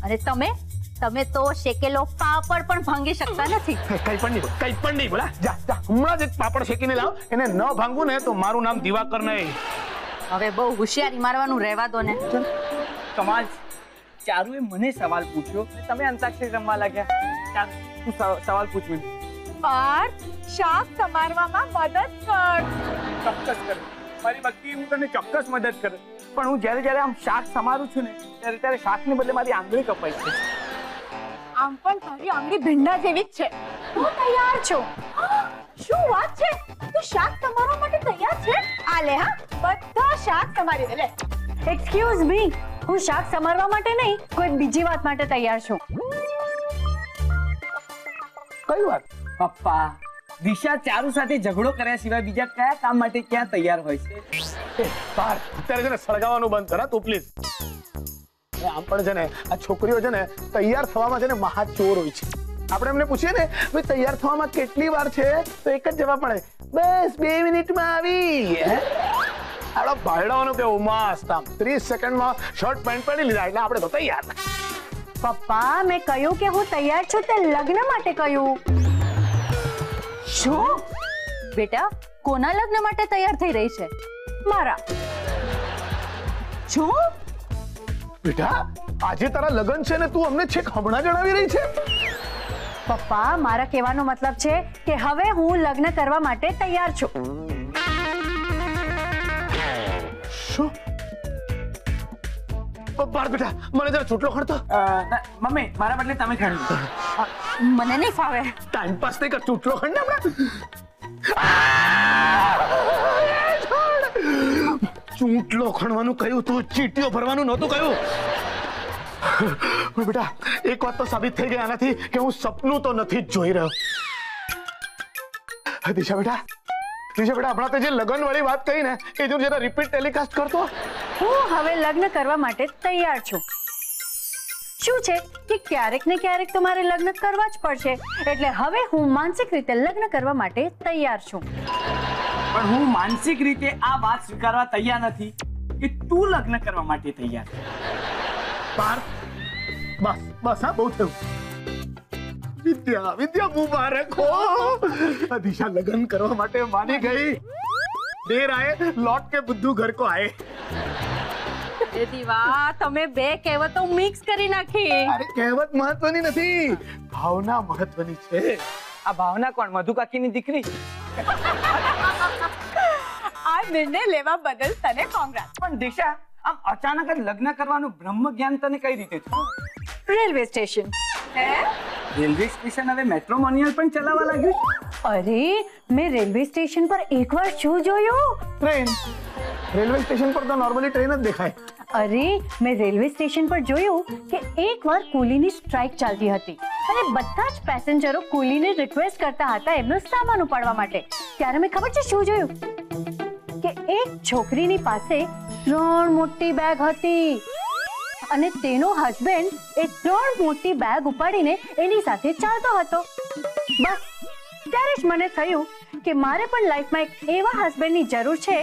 અને તમે તો શેકેલો પાપડ પણ ભાંગી શકતા નથી. કઈ પણ નહીં બોલા. જા જા, હમણાં જ એક પાપડ શેકીને લાવ. એને ન ભાંગવું ને તો મારું નામ દિવાકર નહીં. હવે બહુ હોશિયારી મારવાનું રહેવા દો ને. કમાલ. ચારુએ મને સવાલ પૂછ્યો, તમે અંતાક્ષરી રમવા લાગ્યા. ચાલ, તું સવાલ પૂછ મને. પાર્થ, શાક સમારવામાં મદદ કર. ચોક્કસ કર. મારી બક્કી, હું તને ચોક્કસ મદદ કરું. પણ હું જ્યારે આમ શાક સમારું છું ને ત્યારે શાકને બદલે મારી આંગળી કપાઈ છે. આમ પણ તારી આંગળી ભીંડા જેવી જ છે. હું તૈયાર છું. શું વાત છે? તું શાક સમારવા માટે તૈયાર છે? આ લે, હા, બધા શાક સમારી દે. લે. એક્સક્યુઝ મી, હું શાક સમારવા માટે નહીં, કોઈ બીજી વાત માટે તૈયાર છું. કઈ વાત? પપ્પા, દિશા ચારુ સાથે ઝઘડો કર્યા સિવાય બીજા કયા કામ માટે ક્યાં તૈયાર હોય છે? અત્યારે છે ને સળગાવવાનું બંધ કરા તું પ્લીઝ. આમ પણ છે ને આ છોકરીઓ છે ને તૈયાર થવામાં છે ને મહાચોર હોય છે. આપણે એમને પૂછીએ ને ભાઈ તૈયાર થવામાં કેટલી વાર છે તો એક જ જવાબ મળે, બસ 2 મિનિટમાં આવી. આપણા ભાઈડાઓનું કેવું મસ્ત, આમ 30 સેકન્ડમાં શર્ટ પેન્ટ પહેરી લીધા એટલે આપણે તો તૈયાર. પપ્પા, મેં કહ્યું કે હું તૈયાર છું તે લગ્ન માટે કહ્યું. શું? બેટા, કોના લગ્ન માટે તૈયાર થઈ રહી છે? મારા. શું? બેટા, આજે તારા લગ્ન છે ને તું અમને છેક હમણાં જણાવી રહી છે? પપ્પા, મારા કહેવાનો મતલબ છે કે હવે હું લગ્ન કરવા માટે તૈયાર છું. શું? પાર બેટા, મને જરા ચોટલો ખણતો. મમ્મી, મારા બદલે તમે ખાણી. મને નહીં ફાવે. ટાઈમ પાસ નહીં કર, ચોટલો ખણ ને હમણાં. ચૂંટલો ખણવાનું કહ્યું તું, ચીટીઓ ભરવાનું નહોતું કહ્યું. બેટા, એક વાત તો સાબિત થઈ ગઈ આનાથી કે હું સપનું તો નથી જ જોઈ રહ્યો. દિશા બેટા, હમણાં તે જે લગ્ન વાળી વાત કહી ને એ જો જરા રિપીટ ટેલિકાસ્ટ કરતો. હું હવે લગ્ન કરવા માટે તૈયાર છું. શું છે કે ક્યારેક ને ક્યારેક તો મારે લગ્ન કરવા જ પડશે, એટલે હવે હું માનસિક રીતે લગ્ન કરવા માટે તૈયાર છું. પણ હું માનસિક રીતે આ વાત સ્વીકારવા તૈયાર નથી કે તું લગ્ન કરવા માટે તૈયાર. પાર્થ, બસ બસ, હા, બહુ થયું. વિદ્યા વિદ્યા મુબારક હો. આ દિશા લગ્ન કરવા માટે માની ગઈ. દેર આયે લौट के बुद्धू घर को आए. એ દીવા તમે બે કહેવતો મિક્સ કરી નાખી. અરે કહેવત મહત્વની નથી, ભાવના મહત્વની છે. આ ભાવના કોણ? મધુ કાકીની દીકરી? આ નિર્ણય લેવા બદલ તને કોંગ્રેસ. પણ દિશા, આમ અચાનક જ લગ્ન કરવાનું બ્રહ્મ જ્ઞાન તને કઈ રીતે થયું? Railway station. રેલવે સ્ટેશન હવે મેટ્રોમોનિયલ પણ ચલાવવા લાગ્યું? અરે મેં રેલવે સ્ટેશન પર એકવાર શું જોયું? ટ્રેન. રેલવે સ્ટેશન પર તો નોર્મલી ટ્રેન જ દેખાય. અરે મેં રેલવે સ્ટેશન પર જોયું કે એકવાર કુલીની સ્ટ્રાઇક ચાલતી હતી અને બધા જ પેસેન્જરો કુલીને રિક્વેસ્ટ કરતા હતા એમનો સામાન ઉપાડવા માટે. ત્યારે મેં ખબર છે શું જોયું? કે એક છોકરીની પાસે 3 મોટી બેગ હતી અને તેનો હસબન્ડ એ 3 મોટી બેગ ઉપાડીને એની સાથે ચાલતો હતો. બસ ત્યારે જ મને થયું કે મારે પણ લાઈફમાં એક એવા હસબન્ડની જરૂર છે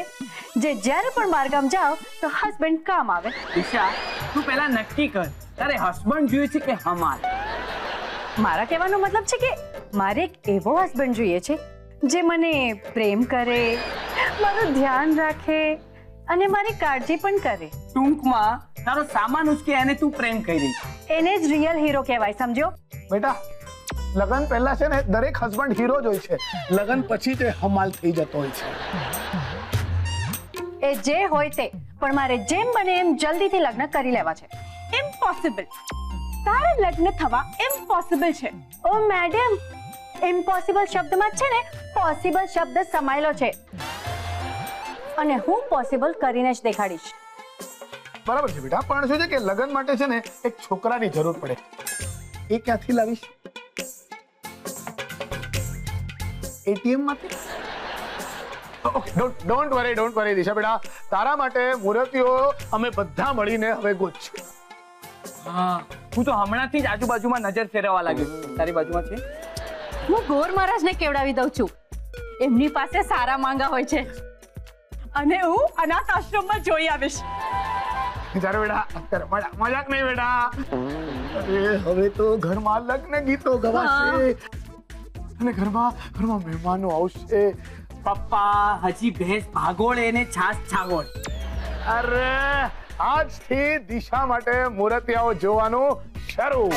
જે જ્યારે પણ બહારગામ જાવ તો હસબન્ડ કામ આવે. દિશા, તું પહેલા નક્કી કર, તારે હસબન્ડ જોઈએ છે કે હમાર? મારા કહેવાનો મતલબ છે કે મારે એક એવો હસબન્ડ જોઈએ છે જે મને પ્રેમ કરે, મારું ધ્યાન રાખે અને મારી કાળજી પણ કરે. ટૂંકમાં તારો સામાન ઉચકે એને તું પ્રેમ કરી રહી છે. એને જ રિયલ હીરો કહેવાય, સમજો? બેટા, લગ્ન પહેલા છે ને દરેક હસબન્ડ હીરો જ હોય છે, લગ્ન પછી તે હમાલ થઈ જતો હોય છે. એ જે હોય તે, પણ મારે જેમ બને એમ જલ્દીથી લગ્ન કરી લેવા છે. ઇમ્પોસિબલ. તારે લગ્ન થવા ઇમ્પોસિબલ છે. ઓ મેડમ, ઇમ્પોસિબલ શબ્દમાં છે ને પોસિબલ શબ્દ સમાયેલો છે અને હું પોસિબલ કરીને જ દેખાડીશ. બરાબર છે બેટા, પણ શું છે કે લગ્ન માટે છે ને એક છોકરાની જરૂર પડે. એ ક્યાંથી લાવીશ? એટીએમ માંથી? ઓકે, ડોન્ટ વરી દિશા બેટા, તારા માટે મૂર્તિઓ અમે બધા મળીને હવે ગોતશું. હા, હું તો હમણાંથી જ આજુબાજુમાં નજર ફેરવવા લાગ્યો. તારી બાજુમાં છે? હું ગોર મહારાજને કેવડાવી દઉં છું. એમની પાસે સારા માંગા હોય છે. અને હું અનાથ આશ્રમમાં જોઈ આવીશ. ચાલો બેટા, અત્યારે મજાક નહીં બેટા. અરે હવે તો ઘરમાં લગ્ન ગીતો ગવાશે અને ઘરમાં મહેમાનો આવશે. પપ્પા, હજી ભેંસ ભાગોળ એને છાસ છાગોળ. અરે આજથી દિશા માટે મૂર્તિયાઓ જોવાનું શરૂ.